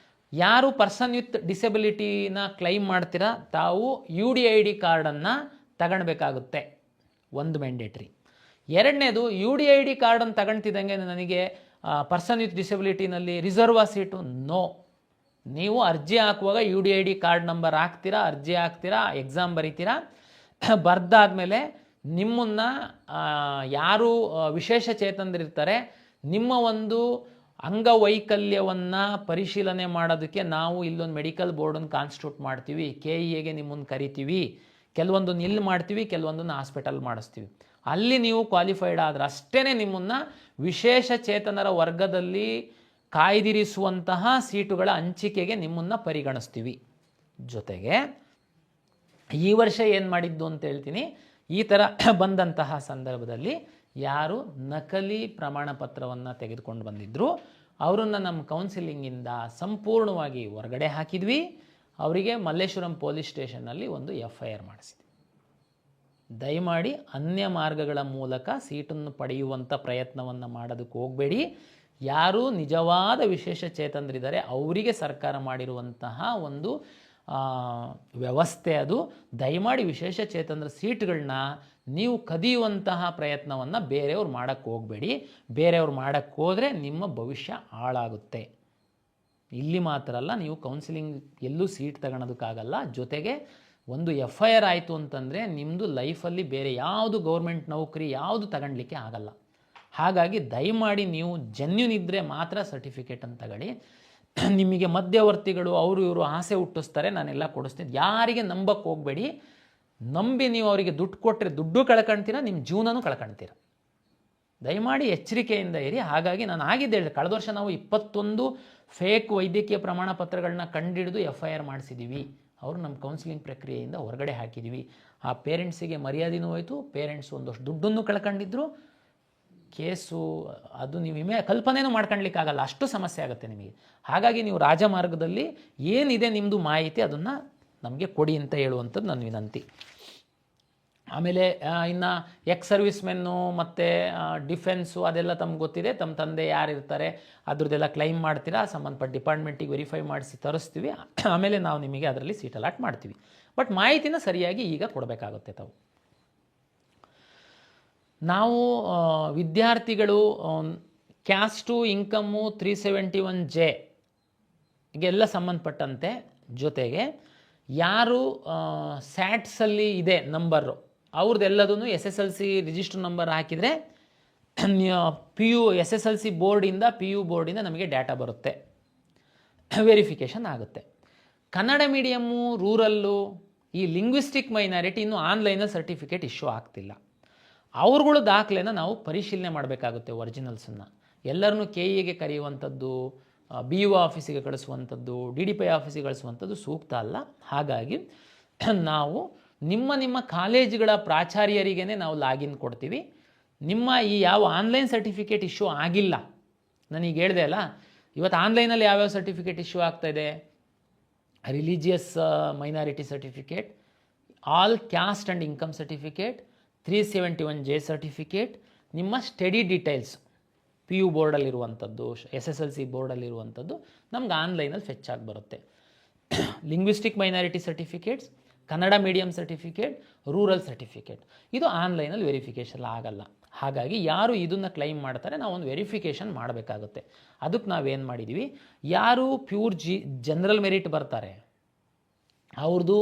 ಯಾರು ಪರ್ಸನ್ ವಿತ್ ಡಿಸಬಿಲಿಟಿನ ಕ್ಲೈಮ್ ಮಾಡ್ತೀರಾ ತಾವು UDID ಕಾರ್ಡನ್ನು ತಗೊಳ್ಬೇಕಾಗುತ್ತೆ, ಒಂದು ಮ್ಯಾಂಡೇಟ್ರಿ. ಎರಡನೇದು UDID ಕಾರ್ಡನ್ನು ತಗೊಳ್ತಿದ್ದಂಗೆ ನನಗೆ ಪರ್ಸನ್ ವಿತ್ ಡಿಸಬಿಲಿಟಿನಲ್ಲಿ ರಿಸರ್ವ್ ಸೀಟು ನೀವು ಅರ್ಜಿ ಹಾಕುವಾಗ UDID ಕಾರ್ಡ್ ನಂಬರ್ ಹಾಕ್ತೀರಾ, ಅರ್ಜಿ ಹಾಕ್ತೀರಾ, ಎಕ್ಸಾಮ್ ಬರೀತೀರಾ. ಬರ್ದಾದ್ಮೇಲೆ ನಿಮ್ಮನ್ನು ಯಾರು ವಿಶೇಷ ಚೇತನರಿರ್ತಾರೆ ನಿಮ್ಮ ಒಂದು ಅಂಗವೈಕಲ್ಯವನ್ನು ಪರಿಶೀಲನೆ ಮಾಡೋದಕ್ಕೆ ನಾವು ಇಲ್ಲೊಂದು ಮೆಡಿಕಲ್ ಬೋರ್ಡನ್ನು ಕಾನ್ಸ್ಟಿಟ್ಯೂಟ್ ಮಾಡ್ತೀವಿ. KEAಗೆ ನಿಮ್ಮನ್ನು ಕರಿತೀವಿ. ಕೆಲವೊಂದನ್ನು ಇಲ್ಲಿ ಮಾಡ್ತೀವಿ, ಕೆಲವೊಂದನ್ನು ಹಾಸ್ಪಿಟಲ್ ಮಾಡಿಸ್ತೀವಿ. ಅಲ್ಲಿ ನೀವು ಕ್ವಾಲಿಫೈಡ್ ಆದರೆ ಅಷ್ಟೇ ನಿಮ್ಮನ್ನು ವಿಶೇಷ ಚೇತನರ ವರ್ಗದಲ್ಲಿ ಕಾಯ್ದಿರಿಸುವಂತಹ ಸೀಟುಗಳ ಹಂಚಿಕೆಗೆ ನಿಮ್ಮನ್ನು ಪರಿಗಣಿಸ್ತೀವಿ. ಜೊತೆಗೆ ಈ ವರ್ಷ ಏನು ಮಾಡಿದ್ದು ಅಂತ ಹೇಳ್ತೀನಿ. ಈ ಥರ ಬಂದಂತಹ ಸಂದರ್ಭದಲ್ಲಿ ಯಾರು ನಕಲಿ ಪ್ರಮಾಣ ಪತ್ರವನ್ನು ತೆಗೆದುಕೊಂಡು ಬಂದಿದ್ದರು ಅವರನ್ನು ನಮ್ಮ ಕೌನ್ಸಿಲಿಂಗಿಂದ ಸಂಪೂರ್ಣವಾಗಿ ಹೊರಗಡೆ ಹಾಕಿದ್ವಿ. ಅವರಿಗೆ ಮಲ್ಲೇಶ್ವರಂ ಪೊಲೀಸ್ ಸ್ಟೇಷನ್ನಲ್ಲಿ ಒಂದು FIR ಮಾಡಿಸಿದ್ವಿ. ದಯಮಾಡಿ ಅನ್ಯ ಮಾರ್ಗಗಳ ಮೂಲಕ ಸೀಟನ್ನು ಪಡೆಯುವಂಥ ಪ್ರಯತ್ನವನ್ನು ಮಾಡೋದಕ್ಕೆ ಹೋಗಬೇಡಿ. ಯಾರು ನಿಜವಾದ ವಿಶೇಷ ಚೇತನರಿದ್ದಾರೆ ಅವರಿಗೆ ಸರ್ಕಾರ ಮಾಡಿರುವಂತಹ ಒಂದು ವ್ಯವಸ್ಥೆ ಅದು. ದಯಮಾಡಿ ವಿಶೇಷ ಚೇತನರ ಸೀಟ್ಗಳನ್ನ ನೀವು ಕದಿಯುವಂತಹ ಪ್ರಯತ್ನವನ್ನು ಬೇರೆಯವ್ರು ಮಾಡೋಕ್ಕೆ ಹೋಗಬೇಡಿ. ಬೇರೆಯವ್ರು ಮಾಡೋಕ್ಕೆ ಹೋದರೆ ನಿಮ್ಮ ಭವಿಷ್ಯ ಹಾಳಾಗುತ್ತೆ. ಇಲ್ಲಿ ಮಾತ್ರ ಅಲ್ಲ, ನೀವು ಕೌನ್ಸಿಲಿಂಗ್ ಎಲ್ಲೂ ಸೀಟ್ ತಗೊಳೋದಕ್ಕಾಗಲ್ಲ. ಜೊತೆಗೆ ಒಂದು FIR ಆಯಿತು ಅಂತಂದರೆ ನಿಮ್ಮದು ಲೈಫಲ್ಲಿ ಬೇರೆ ಯಾವುದು ಗೌರ್ಮೆಂಟ್ ನೌಕರಿ ಯಾವುದು ತಗೊಳ್ಲಿಕ್ಕೆ ಆಗಲ್ಲ. ಹಾಗಾಗಿ ದಯಮಾಡಿ ನೀವು ಜೆನ್ಯೂನ್ ಇದ್ದರೆ ಮಾತ್ರ ಸರ್ಟಿಫಿಕೇಟನ್ನು ತಗೊಳ್ಳಿ. ನಿಮಗೆ ಮಧ್ಯವರ್ತಿಗಳು ಅವರು ಇವರು ಆಸೆ ಹುಟ್ಟಿಸ್ತಾರೆ, ನಾನೆಲ್ಲ ಕೊಡಿಸ್ತೀನಿ, ಯಾರಿಗೆ ನಂಬಕ್ಕೆ ಹೋಗಬೇಡಿ. ನಂಬಿ ನೀವು ಅವರಿಗೆ ದುಡ್ಡು ಕೊಟ್ಟರೆ ದುಡ್ಡು ಕಳ್ಕೊಳ್ತೀರ, ನಿಮ್ಮ ಜೀವನನೂ ಕಳ್ಕೊಳ್ತೀರ. ದಯಮಾಡಿ ಎಚ್ಚರಿಕೆಯಿಂದ ಇರಿ. ಹಾಗಾಗಿ ನಾನು ಆಗಿದ್ದೆ ಹೇಳಿ, ಕಳೆದ ವರ್ಷ ನಾವು 21 ಫೇಕ್ ವೈದ್ಯಕೀಯ ಪ್ರಮಾಣ ಪತ್ರಗಳನ್ನ ಕಂಡುಹಿಡಿದು FIR ಮಾಡಿಸಿದ್ದೀವಿ. ಅವರು ನಮ್ಮ ಕೌನ್ಸಿಲಿಂಗ್ ಪ್ರಕ್ರಿಯೆಯಿಂದ ಹೊರಗಡೆ ಹಾಕಿದ್ದೀವಿ. ಆ ಪೇರೆಂಟ್ಸಿಗೆ ಮರ್ಯಾದೆನೂ ಹೋಯಿತು, ಪೇರೆಂಟ್ಸು ಒಂದಷ್ಟು ದುಡ್ಡನ್ನು ಕಳ್ಕೊಂಡಿದ್ರು. ಕೇಸು ಅದು ನೀವು ಕಲ್ಪನೆಯೂ ಮಾಡ್ಕೊಳ್ಲಿಕ್ಕಾಗಲ್ಲ, ಅಷ್ಟು ಸಮಸ್ಯೆ ಆಗುತ್ತೆ ನಿಮಗೆ. ಹಾಗಾಗಿ ನೀವು ರಾಜಮಾರ್ಗದಲ್ಲಿ ಏನಿದೆ ನಿಮ್ಮದು ಮಾಹಿತಿ ಅದನ್ನು ನಮಗೆ ಕೊಡಿ ಅಂತ ಹೇಳುವಂಥದ್ದು ನನ್ನ ವಿನಂತಿ. ಆಮೇಲೆ ಇನ್ನು ಎಕ್ಸ್ ಮೆನ್ನು ಮತ್ತು ಡಿಫೆನ್ಸು ಅದೆಲ್ಲ ತಮ್ಗೆ ಗೊತ್ತಿದೆ. ತಮ್ಮ ತಂದೆ ಯಾರು ಇರ್ತಾರೆ ಅದ್ರದ್ದೆಲ್ಲ ಕ್ಲೈಮ್ ಮಾಡ್ತೀರಾ, ಸಂಬಂಧಪಟ್ಟ ಡಿಪಾರ್ಟ್ಮೆಂಟಿಗೆ ವೆರಿಫೈ ಮಾಡಿಸಿ ತರಿಸ್ತೀವಿ. ಆಮೇಲೆ ನಾವು ನಿಮಗೆ ಅದರಲ್ಲಿ ಸೀಟ್ ಅಲಾಟ್ ಮಾಡ್ತೀವಿ. ಬಟ್ ಮಾಹಿತಿನ ಸರಿಯಾಗಿ ಈಗ ಕೊಡಬೇಕಾಗುತ್ತೆ ತಾವು. ನಾವು ವಿದ್ಯಾರ್ಥಿಗಳು ಕ್ಯಾಸ್ಟು ಇನ್ಕಮ್ಮು 371J ಗೆಲ್ಲ ಸಂಬಂಧಪಟ್ಟಂತೆ, ಜೊತೆಗೆ ಯಾರು ಸ್ಯಾಟ್ಸಲ್ಲಿ ಇದೆ ನಂಬರು ಅವ್ರದ್ದೆಲ್ಲದೂ SSLC ರಿಜಿಸ್ಟರ್ ನಂಬರ್ ಹಾಕಿದರೆ PU SSLC ಬೋರ್ಡಿಂದ PU ಬೋರ್ಡಿಂದ ನಮಗೆ ಡಾಟಾ ಬರುತ್ತೆ, ವೆರಿಫಿಕೇಷನ್ ಆಗುತ್ತೆ. ಕನ್ನಡ ಮೀಡಿಯಮ್ಮು, ರೂರಲ್ಲು, ಈ ಲಿಂಗ್ವಿಸ್ಟಿಕ್ ಮೈನಾರಿಟಿ ಇನ್ನೂ ಆನ್ಲೈನಲ್ಲಿ ಸರ್ಟಿಫಿಕೇಟ್ ಇಶ್ಯೂ ಆಗ್ತಿಲ್ಲ. ಅವ್ರುಗಳು ದಾಖಲೆನ ನಾವು ಪರಿಶೀಲನೆ ಮಾಡಬೇಕಾಗುತ್ತೆ. ಒರಿಜಿನಲ್ಸನ್ನು ಎಲ್ಲರನ್ನೂ KEAಗೆ ಕರೆಯುವಂಥದ್ದು, BO ಆಫೀಸಿಗೆ ಕಳಿಸುವಂಥದ್ದು, DDPI ಆಫೀಸಿಗೆ ಕಳಿಸುವಂಥದ್ದು ಸೂಕ್ತ ಅಲ್ಲ. ಹಾಗಾಗಿ ನಾವು ನಿಮ್ಮ ಕಾಲೇಜುಗಳ ಪ್ರಾಚಾರ್ಯರಿಗೇ ನಾವು ಲಾಗಿನ್ ಕೊಡ್ತೀವಿ. ನಿಮ್ಮ ಈ ಯಾವ ಆನ್ಲೈನ್ ಸರ್ಟಿಫಿಕೇಟ್ ಇಶ್ಯೂ ಆಗಿಲ್ಲ, ನಾನೀಗ ಹೇಳಿದೆ ಅಲ್ಲ, ಇವತ್ತು ಆನ್ಲೈನಲ್ಲಿ ಯಾವ್ಯಾವ ಸರ್ಟಿಫಿಕೇಟ್ ಇಶ್ಯೂ ಆಗ್ತಾಯಿದೆ: religious minority certificate, all caste and income certificate, 371J certificate, ನಿಮ್ಮ ಸ್ಟಡಿ ಡೀಟೇಲ್ಸ್ PU ಬೋರ್ಡಲ್ಲಿರುವಂಥದ್ದು, SSLC ಬೋರ್ಡಲ್ಲಿರುವಂಥದ್ದು ನಮ್ಗೆ ಆನ್ಲೈನಲ್ಲಿ ಫೆಚ್ ಆಗಿ ಬರುತ್ತೆ. Linguistic minority certificates, Kannada medium certificate, rural certificate ಇದು ಆನ್ಲೈನಲ್ಲಿ ವೆರಿಫಿಕೇಷನ್ ಆಗಲ್ಲ. ಹಾಗಾಗಿ ಯಾರು ಇದನ್ನು ಕ್ಲೈಮ್ ಮಾಡ್ತಾರೆ ನಾವು ಒಂದು ವೆರಿಫಿಕೇಷನ್ ಮಾಡಬೇಕಾಗುತ್ತೆ. ಅದಕ್ಕೆ ನಾವೇನು ಮಾಡಿದ್ದೀವಿ, ಯಾರು ಪ್ಯೂರ್ ಜನರಲ್ ಮೆರಿಟ್ ಬರ್ತಾರೆ ಅವ್ರದ್ದು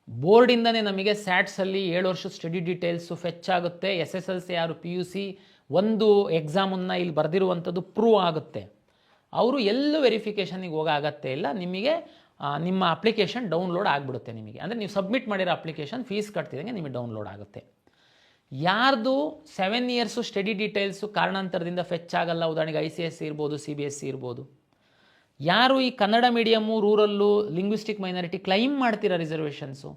ಬೋರ್ಡಿಂದನೇ ನಮಗೆ ಸ್ಯಾಟ್ಸಲ್ಲಿ 7 ವರ್ಷದ ಸ್ಟಡಿ ಡೀಟೇಲ್ಸು ಫೆಚ್ ಆಗುತ್ತೆ. SSLC ಯಾರು PUC ಒಂದು ಎಕ್ಸಾಮನ್ನು ಇಲ್ಲಿ ಬರೆದಿರುವಂಥದ್ದು ಪ್ರೂವ್ ಆಗುತ್ತೆ. ಅವರು ಎಲ್ಲೂ ವೆರಿಫಿಕೇಷನಿಗೆ ಹೋಗೋ ಅಗತ್ಯ ಇಲ್ಲ. ನಿಮಗೆ ನಿಮ್ಮ ಅಪ್ಲಿಕೇಶನ್ ಡೌನ್ಲೋಡ್ ಆಗಿಬಿಡುತ್ತೆ. ನಿಮಗೆ ಅಂದರೆ ನೀವು ಸಬ್ಮಿಟ್ ಮಾಡಿರೋ ಅಪ್ಲಿಕೇಶನ್ ಫೀಸ್ ಕಟ್ತಿದಂಗೆ ನಿಮಗೆ ಡೌನ್ಲೋಡ್ ಆಗುತ್ತೆ. ಯಾರ್ದು 7 ಇಯರ್ಸು ಸ್ಟಡಿ ಡೀಟೇಲ್ಸು ಕಾರಣಾಂತರದಿಂದ ಫೆಚ್ ಆಗಲ್ಲ, ಉದಾಹರಣೆಗೆ ICSE ಇರ್ಬೋದು, CBSE ಇರ್ಬೋದು, ಯಾರು ಈ Kannada medium, rural, linguistic minority claim ಮಾಡ್ತೀರಾ ರಿಸರ್ವೇಷನ್ಸು,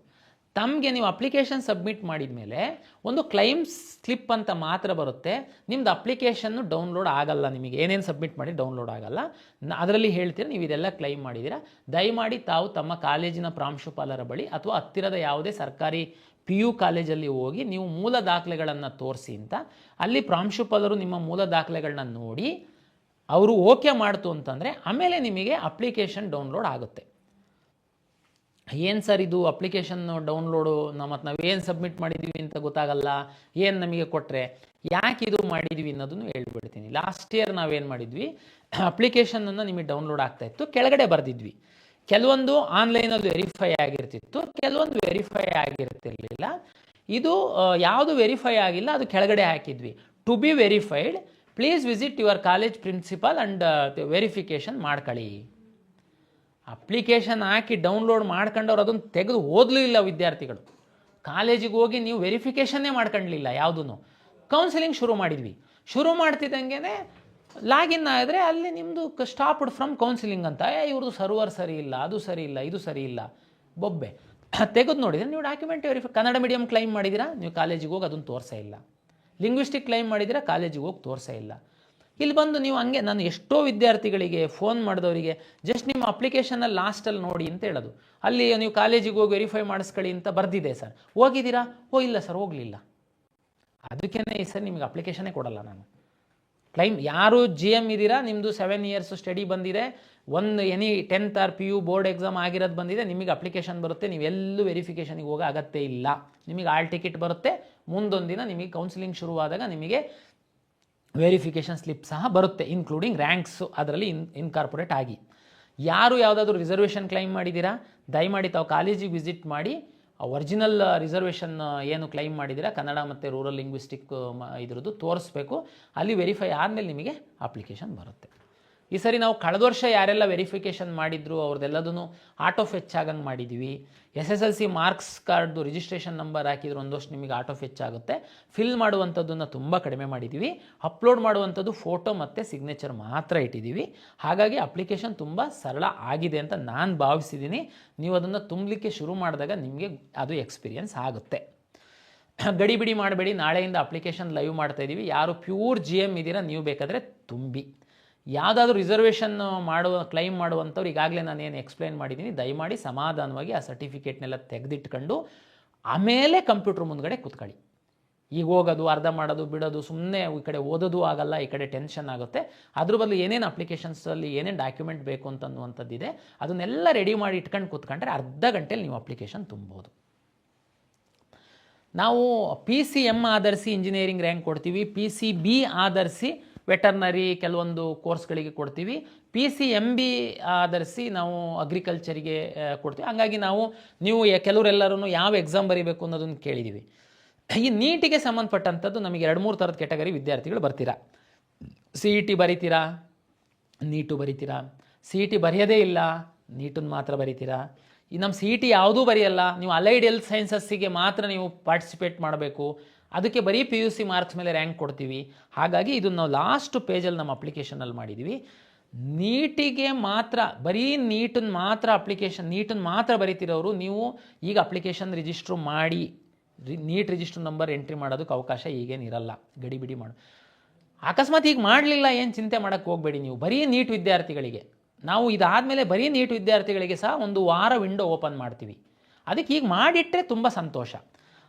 ತಮಗೆ ನೀವು ಅಪ್ಲಿಕೇಶನ್ ಸಬ್ಮಿಟ್ ಮಾಡಿದ ಮೇಲೆ ಒಂದು ಕ್ಲೈಮ್ ಸ್ಲಿಪ್ ಅಂತ ಮಾತ್ರ ಬರುತ್ತೆ. ನಿಮ್ಮದು ಅಪ್ಲಿಕೇಶನ್ನು ಡೌನ್ಲೋಡ್ ಆಗಲ್ಲ. ನಿಮಗೆ ಏನೇನು ಸಬ್ಮಿಟ್ ಮಾಡಿ ಡೌನ್ಲೋಡ್ ಆಗಲ್ಲ. ಅದರಲ್ಲಿ ಹೇಳ್ತೀರಾ ನೀವು ಇದೆಲ್ಲ ಕ್ಲೈಮ್ ಮಾಡಿದ್ದೀರಾ. ದಯಮಾಡಿ ತಾವು ತಮ್ಮ ಕಾಲೇಜಿನ ಪ್ರಾಂಶುಪಾಲರ ಬಳಿ ಅಥವಾ ಹತ್ತಿರದ ಯಾವುದೇ ಸರ್ಕಾರಿ PU ಕಾಲೇಜಲ್ಲಿ ಹೋಗಿ ನೀವು ಮೂಲ ದಾಖಲೆಗಳನ್ನು ತೋರಿಸಿ ಅಂತ, ಅಲ್ಲಿ ಪ್ರಾಂಶುಪಾಲರು ನಿಮ್ಮ ಮೂಲ ದಾಖಲೆಗಳನ್ನ ನೋಡಿ ಅವರು ಓಕೆ ಮಾಡ್ತು ಅಂತಂದರೆ ಆಮೇಲೆ ನಿಮಗೆ ಅಪ್ಲಿಕೇಶನ್ ಡೌನ್ಲೋಡ್ ಆಗುತ್ತೆ. ಏನು ಸರ್ ಇದು ಅಪ್ಲಿಕೇಶನ್ ಡೌನ್ಲೋಡು ಮತ್ತು ನಾವೇನು ಸಬ್ಮಿಟ್ ಮಾಡಿದ್ದೀವಿ ಅಂತ ಗೊತ್ತಾಗಲ್ಲ, ಏನು ನಮಗೆ ಕೊಟ್ಟರೆ ಯಾಕೆ ಇದು ಮಾಡಿದ್ವಿ ಅನ್ನೋದನ್ನು ಹೇಳ್ಬಿಡ್ತೀನಿ. ಲಾಸ್ಟ್ ಇಯರ್ ನಾವೇನು ಮಾಡಿದ್ವಿ, ಅಪ್ಲಿಕೇಶನನ್ನು ನಿಮಗೆ ಡೌನ್ಲೋಡ್ ಆಗ್ತಾಯಿತ್ತು, ಕೆಳಗಡೆ ಬರೆದಿದ್ವಿ. ಕೆಲವೊಂದು ಆನ್ಲೈನಲ್ಲಿ ವೆರಿಫೈ ಆಗಿರ್ತಿತ್ತು, ಕೆಲವೊಂದು ವೆರಿಫೈ ಆಗಿರ್ತಿರ್ಲಿಲ್ಲ. ಇದು ಯಾವುದು ವೆರಿಫೈ ಆಗಿಲ್ಲ ಅದು ಕೆಳಗಡೆ ಹಾಕಿದ್ವಿ. To be verified, please visit your college principal and verification ಮಾಡ್ಕೊಳ್ಳಿ. ಅಪ್ಲಿಕೇಶನ್ ಹಾಕಿ ಡೌನ್ಲೋಡ್ ಮಾಡ್ಕೊಂಡವ್ರು ಅದನ್ನು ತೆಗೆದು ಓದಲಿಲ್ಲ ವಿದ್ಯಾರ್ಥಿಗಳು. ಕಾಲೇಜಿಗೆ ಹೋಗಿ ನೀವು ವೆರಿಫಿಕೇಷನ್ನೇ ಮಾಡ್ಕೊಳ್ಳಲಿಲ್ಲ ಯಾವುದೂ. ಕೌನ್ಸಿಲಿಂಗ್ ಶುರು ಮಾಡಿದ್ವಿ. ಶುರು ಮಾಡ್ತಿದ್ದಂಗೆ ಲಾಗಿನ್ ಆದರೆ ಅಲ್ಲಿ ನಿಮ್ಮದು ಸ್ಟಾಪ್ಡ್ ಫ್ರಮ್ ಕೌನ್ಸಿಲಿಂಗ್ ಅಂತ, ಇವ್ರದ್ದು ಸರ್ವರ್ ಸರಿ ಇಲ್ಲ, ಅದು ಸರಿ ಇಲ್ಲ, ಇದು ಸರಿ ಇಲ್ಲ, ಬೊಬ್ಬೆ. ತೆಗೆದು ನೋಡಿದರೆ ನೀವು document verify, Kannada medium claim ಮಾಡಿದ್ದೀರಾ, ನೀವು ಕಾಲೇಜಿಗೆ ಹೋಗಿ ಅದನ್ನು ತೋರಿಸೇ ಇಲ್ಲ. ಲಿಂಗ್ವಿಸ್ಟಿಕ್ ಕ್ಲೈಮ್ ಮಾಡಿದ್ದೀರಾ, ಕಾಲೇಜಿಗೆ ಹೋಗಿ ತೋರಿಸೇ ಇಲ್ಲ. ಇಲ್ಲಿ ಬಂದು ನೀವು ಹಂಗೆ, ನಾನು ಎಷ್ಟೋ ವಿದ್ಯಾರ್ಥಿಗಳಿಗೆ ಫೋನ್ ಮಾಡಿದವರಿಗೆ ಜಸ್ಟ್ ನಿಮ್ಮ ಅಪ್ಲಿಕೇಶನಲ್ಲಿ ಲಾಸ್ಟಲ್ಲಿ ನೋಡಿ ಅಂತ ಹೇಳೋದು. ಅಲ್ಲಿ ನೀವು ಕಾಲೇಜಿಗೆ ಹೋಗಿ ವೆರಿಫೈ ಮಾಡಿಸ್ಕೊಳ್ಳಿ ಅಂತ ಬರ್ದಿದೆ ಸರ್, ಹೋಗಿದ್ದೀರಾ? ಇಲ್ಲ ಸರ್ ಹೋಗಲಿಲ್ಲ. ಅದಕ್ಕೇ ಸರ್ ನಿಮಗೆ ಅಪ್ಲಿಕೇಶನ್ನೇ ಕೊಡಲ್ಲ ನಾನು. ಕ್ಲೈಮ್ ಯಾರು GM ಇದ್ದೀರಾ, ನಿಮ್ಮದು 7 years ಸ್ಟಡಿ ಬಂದಿದೆ, ಒಂದು any 10th or PU board exam ಆಗಿರೋದು ಬಂದಿದೆ, ನಿಮಗೆ ಅಪ್ಲಿಕೇಶನ್ ಬರುತ್ತೆ, ನೀವೆಲ್ಲೂ ವೆರಿಫಿಕೇಷನಿಗೆ ಹೋಗೋ ಅಗತ್ಯ ಇಲ್ಲ. ನಿಮಗೆ ಆಲ್ ಟಿಕೆಟ್ ಬರುತ್ತೆ, ಮುಂದೊಂದು ದಿನ ನಿಮಗೆ ಕೌನ್ಸಿಲಿಂಗ್ ಶುರುವಾದಾಗ ನಿಮಗೆ ವೆರಿಫಿಕೇಷನ್ ಸ್ಲಿಪ್ ಸಹ ಬರುತ್ತೆ, ಇನ್ಕ್ಲೂಡಿಂಗ್ ರ್ಯಾಂಕ್ಸು ಅದರಲ್ಲಿ ಇನ್ಕಾರ್ಪೊರೇಟ್ ಆಗಿ. ಯಾರು ಯಾವುದಾದ್ರೂ ರಿಸರ್ವೇಷನ್ ಕ್ಲೈಮ್ ಮಾಡಿದ್ದೀರಾ, ದಯಮಾಡಿ ತಾವು ಕಾಲೇಜಿಗೆ ವಿಸಿಟ್ ಮಾಡಿ ಒರಿಜಿನಲ್ ರಿಸರ್ವೇಷನ್ ಏನು ಕ್ಲೈಮ್ ಮಾಡಿದ್ದೀರಾ ಕನ್ನಡ ಮತ್ತು ರೂರಲ್ ಲಿಂಗ್ವಿಸ್ಟಿಕ್ ಇದ್ರದ್ದು ತೋರಿಸ್ಬೇಕು. ಅಲ್ಲಿ ವೆರಿಫೈ ಆದಮೇಲೆ ನಿಮಗೆ ಅಪ್ಲಿಕೇಶನ್ ಬರುತ್ತೆ. ಈ ಸರಿ ನಾವು ಕಳೆದ ವರ್ಷ ಯಾರೆಲ್ಲ ವೆರಿಫಿಕೇಷನ್ ಮಾಡಿದ್ರು ಅವ್ರದ್ದೆಲ್ಲದೂ ಆಟೋ ಫೆಚ್ ಆಗಂಗೆ ಮಾಡಿದ್ವಿ. SSLC ಮಾರ್ಕ್ಸ್ ಕಾರ್ಡ್ದು ರಿಜಿಸ್ಟ್ರೇಷನ್ ನಂಬರ್ ಹಾಕಿದ್ರು ಒಂದಷ್ಟು ನಿಮಗೆ ಆಟೋ ಫೆಚ್ ಆಗುತ್ತೆ. ಫಿಲ್ ಮಾಡುವಂಥದ್ದನ್ನು ತುಂಬ ಕಡಿಮೆ ಮಾಡಿದ್ದೀವಿ. ಅಪ್ಲೋಡ್ ಮಾಡುವಂಥದ್ದು ಫೋಟೋ ಮತ್ತು ಸಿಗ್ನೇಚರ್ ಮಾತ್ರ ಇಟ್ಟಿದ್ದೀವಿ. ಹಾಗಾಗಿ ಅಪ್ಲಿಕೇಶನ್ ತುಂಬ ಸರಳ ಆಗಿದೆ ಅಂತ ನಾನು ಭಾವಿಸಿದ್ದೀನಿ. ನೀವು ಅದನ್ನು ತುಂಬಲಿಕ್ಕೆ ಶುರು ಮಾಡಿದಾಗ ನಿಮಗೆ ಅದು ಎಕ್ಸ್ಪೀರಿಯನ್ಸ್ ಆಗುತ್ತೆ. ಗಡಿಬಿಡಿ ಮಾಡಬೇಡಿ, ನಾಳೆಯಿಂದ ಅಪ್ಲಿಕೇಶನ್ ಲೈವ್ ಮಾಡ್ತಾಯಿದ್ದೀವಿ. ಯಾರು ಪ್ಯೂರ್ GM ಇದ್ದೀರಾ ನೀವು ಬೇಕಾದರೆ ತುಂಬಿ. ಯಾವುದಾದ್ರೂ ರಿಸರ್ವೇಷನ್ ಕ್ಲೈಮ್ ಮಾಡುವಂಥವ್ರು ಈಗಾಗಲೇ ನಾನೇನು ಎಕ್ಸ್ಪ್ಲೈನ್ ಮಾಡಿದ್ದೀನಿ, ದಯಮಾಡಿ ಸಮಾಧಾನವಾಗಿ ಆ ಸರ್ಟಿಫಿಕೇಟ್ನೆಲ್ಲ ತೆಗೆದಿಟ್ಕೊಂಡು ಆಮೇಲೆ ಕಂಪ್ಯೂಟ್ರ್ ಮುಂದ್ಗಡೆ ಕೂತ್ಕೊಳ್ಳಿ. ಈಗ ಹೋಗೋದು, ಅರ್ಧ ಮಾಡೋದು, ಬಿಡೋದು, ಸುಮ್ಮನೆ ಈ ಕಡೆ ಓದೋದು ಆಗಲ್ಲ, ಈ ಕಡೆ ಟೆನ್ಷನ್ ಆಗುತ್ತೆ. ಅದ್ರ ಬದಲು ಏನೇನು ಅಪ್ಲಿಕೇಶನ್ಸಲ್ಲಿ ಏನೇನು ಡಾಕ್ಯುಮೆಂಟ್ ಬೇಕು ಅಂತನ್ನುವಂಥದ್ದಿದೆ, ಅದನ್ನೆಲ್ಲ ರೆಡಿ ಮಾಡಿ ಇಟ್ಕೊಂಡು ಕೂತ್ಕೊಂಡ್ರೆ ಅರ್ಧ ಗಂಟೆಲಿ ನೀವು ಅಪ್ಲಿಕೇಶನ್ ತುಂಬೋದು. ನಾವು PCM ಆಧರಿಸಿ ಇಂಜಿನಿಯರಿಂಗ್ ರ್ಯಾಂಕ್ ಕೊಡ್ತೀವಿ, PCB ಆಧರಿಸಿ ವೆಟರ್ನರಿ ಕೆಲವೊಂದು ಕೋರ್ಸ್ಗಳಿಗೆ ಕೊಡ್ತೀವಿ, PCMB ಆಧರಿಸಿ ನಾವು ಅಗ್ರಿಕಲ್ಚರಿಗೆ ಕೊಡ್ತೀವಿ. ಹಂಗಾಗಿ ನೀವು ಕೆಲವರೆಲ್ಲರೂ ಯಾವ ಎಕ್ಸಾಮ್ ಬರೀಬೇಕು ಅನ್ನೋದನ್ನು ಕೇಳಿದ್ದೀವಿ. ಈ ನೀಟಿಗೆ ಸಂಬಂಧಪಟ್ಟಂಥದ್ದು ನಮಗೆ 2-3 ಥರದ ಕೆಟಗರಿ ವಿದ್ಯಾರ್ಥಿಗಳು ಬರ್ತೀರಾ. CET ಬರೀತೀರಾ, ನೀಟು ಬರೀತೀರಾ, CET ಬರೆಯೋದೇ ಇಲ್ಲ, ನೀಟನ್ನು ಮಾತ್ರ ಬರೀತೀರಾ. ಈ ನಮ್ಮ CET ಯಾವುದೂ ಬರೆಯಲ್ಲ, ನೀವು ಅಲೈಡ್ ಹೆಲ್ತ್ ಸೈನ್ಸಸ್ಸಿಗೆ ಮಾತ್ರ ನೀವು ಪಾರ್ಟಿಸಿಪೇಟ್ ಮಾಡಬೇಕು, ಅದಕ್ಕೆ ಬರೀ PUC ಮಾರ್ಕ್ಸ್ ಮೇಲೆ ರ್ಯಾಂಕ್ ಕೊಡ್ತೀವಿ. ಹಾಗಾಗಿ ಇದನ್ನು ನಾವು ಲಾಸ್ಟ್ ಪೇಜಲ್ಲಿ ನಮ್ಮ ಅಪ್ಲಿಕೇಶನಲ್ಲಿ ಮಾಡಿದ್ದೀವಿ. ನೀಟಿಗೆ ಮಾತ್ರ, ಬರೀ ನೀಟನ್ನು ಮಾತ್ರ ಬರೀತಿರೋರು ನೀವು ಈಗ ಅಪ್ಲಿಕೇಶನ್ ರಿಜಿಸ್ಟ್ರು ಮಾಡಿ ನೀಟ್ ರಿಜಿಸ್ಟ್ರ್ ನಂಬರ್ ಎಂಟ್ರಿ ಮಾಡೋದಕ್ಕೆ ಅವಕಾಶ ಈಗೇನಿರಲ್ಲ. ಗಡಿಬಿಡಿ ಮಾಡು. ಅಕಸ್ಮಾತ್ ಈಗ ಮಾಡಲಿಲ್ಲ, ಏನು ಚಿಂತೆ ಮಾಡೋಕ್ಕೆ ಹೋಗಬೇಡಿ. ನೀವು ಬರೀ ನೀಟ್ ವಿದ್ಯಾರ್ಥಿಗಳಿಗೆ, ನಾವು ಇದಾದಮೇಲೆ ಬರೀ ನೀಟ್ ವಿದ್ಯಾರ್ಥಿಗಳಿಗೆ ಸಹ 1 ವಾರ ವಿಂಡೋ ಓಪನ್ ಮಾಡ್ತೀವಿ. ಅದಕ್ಕೆ ಈಗ ಮಾಡಿಟ್ಟರೆ ತುಂಬ ಸಂತೋಷ.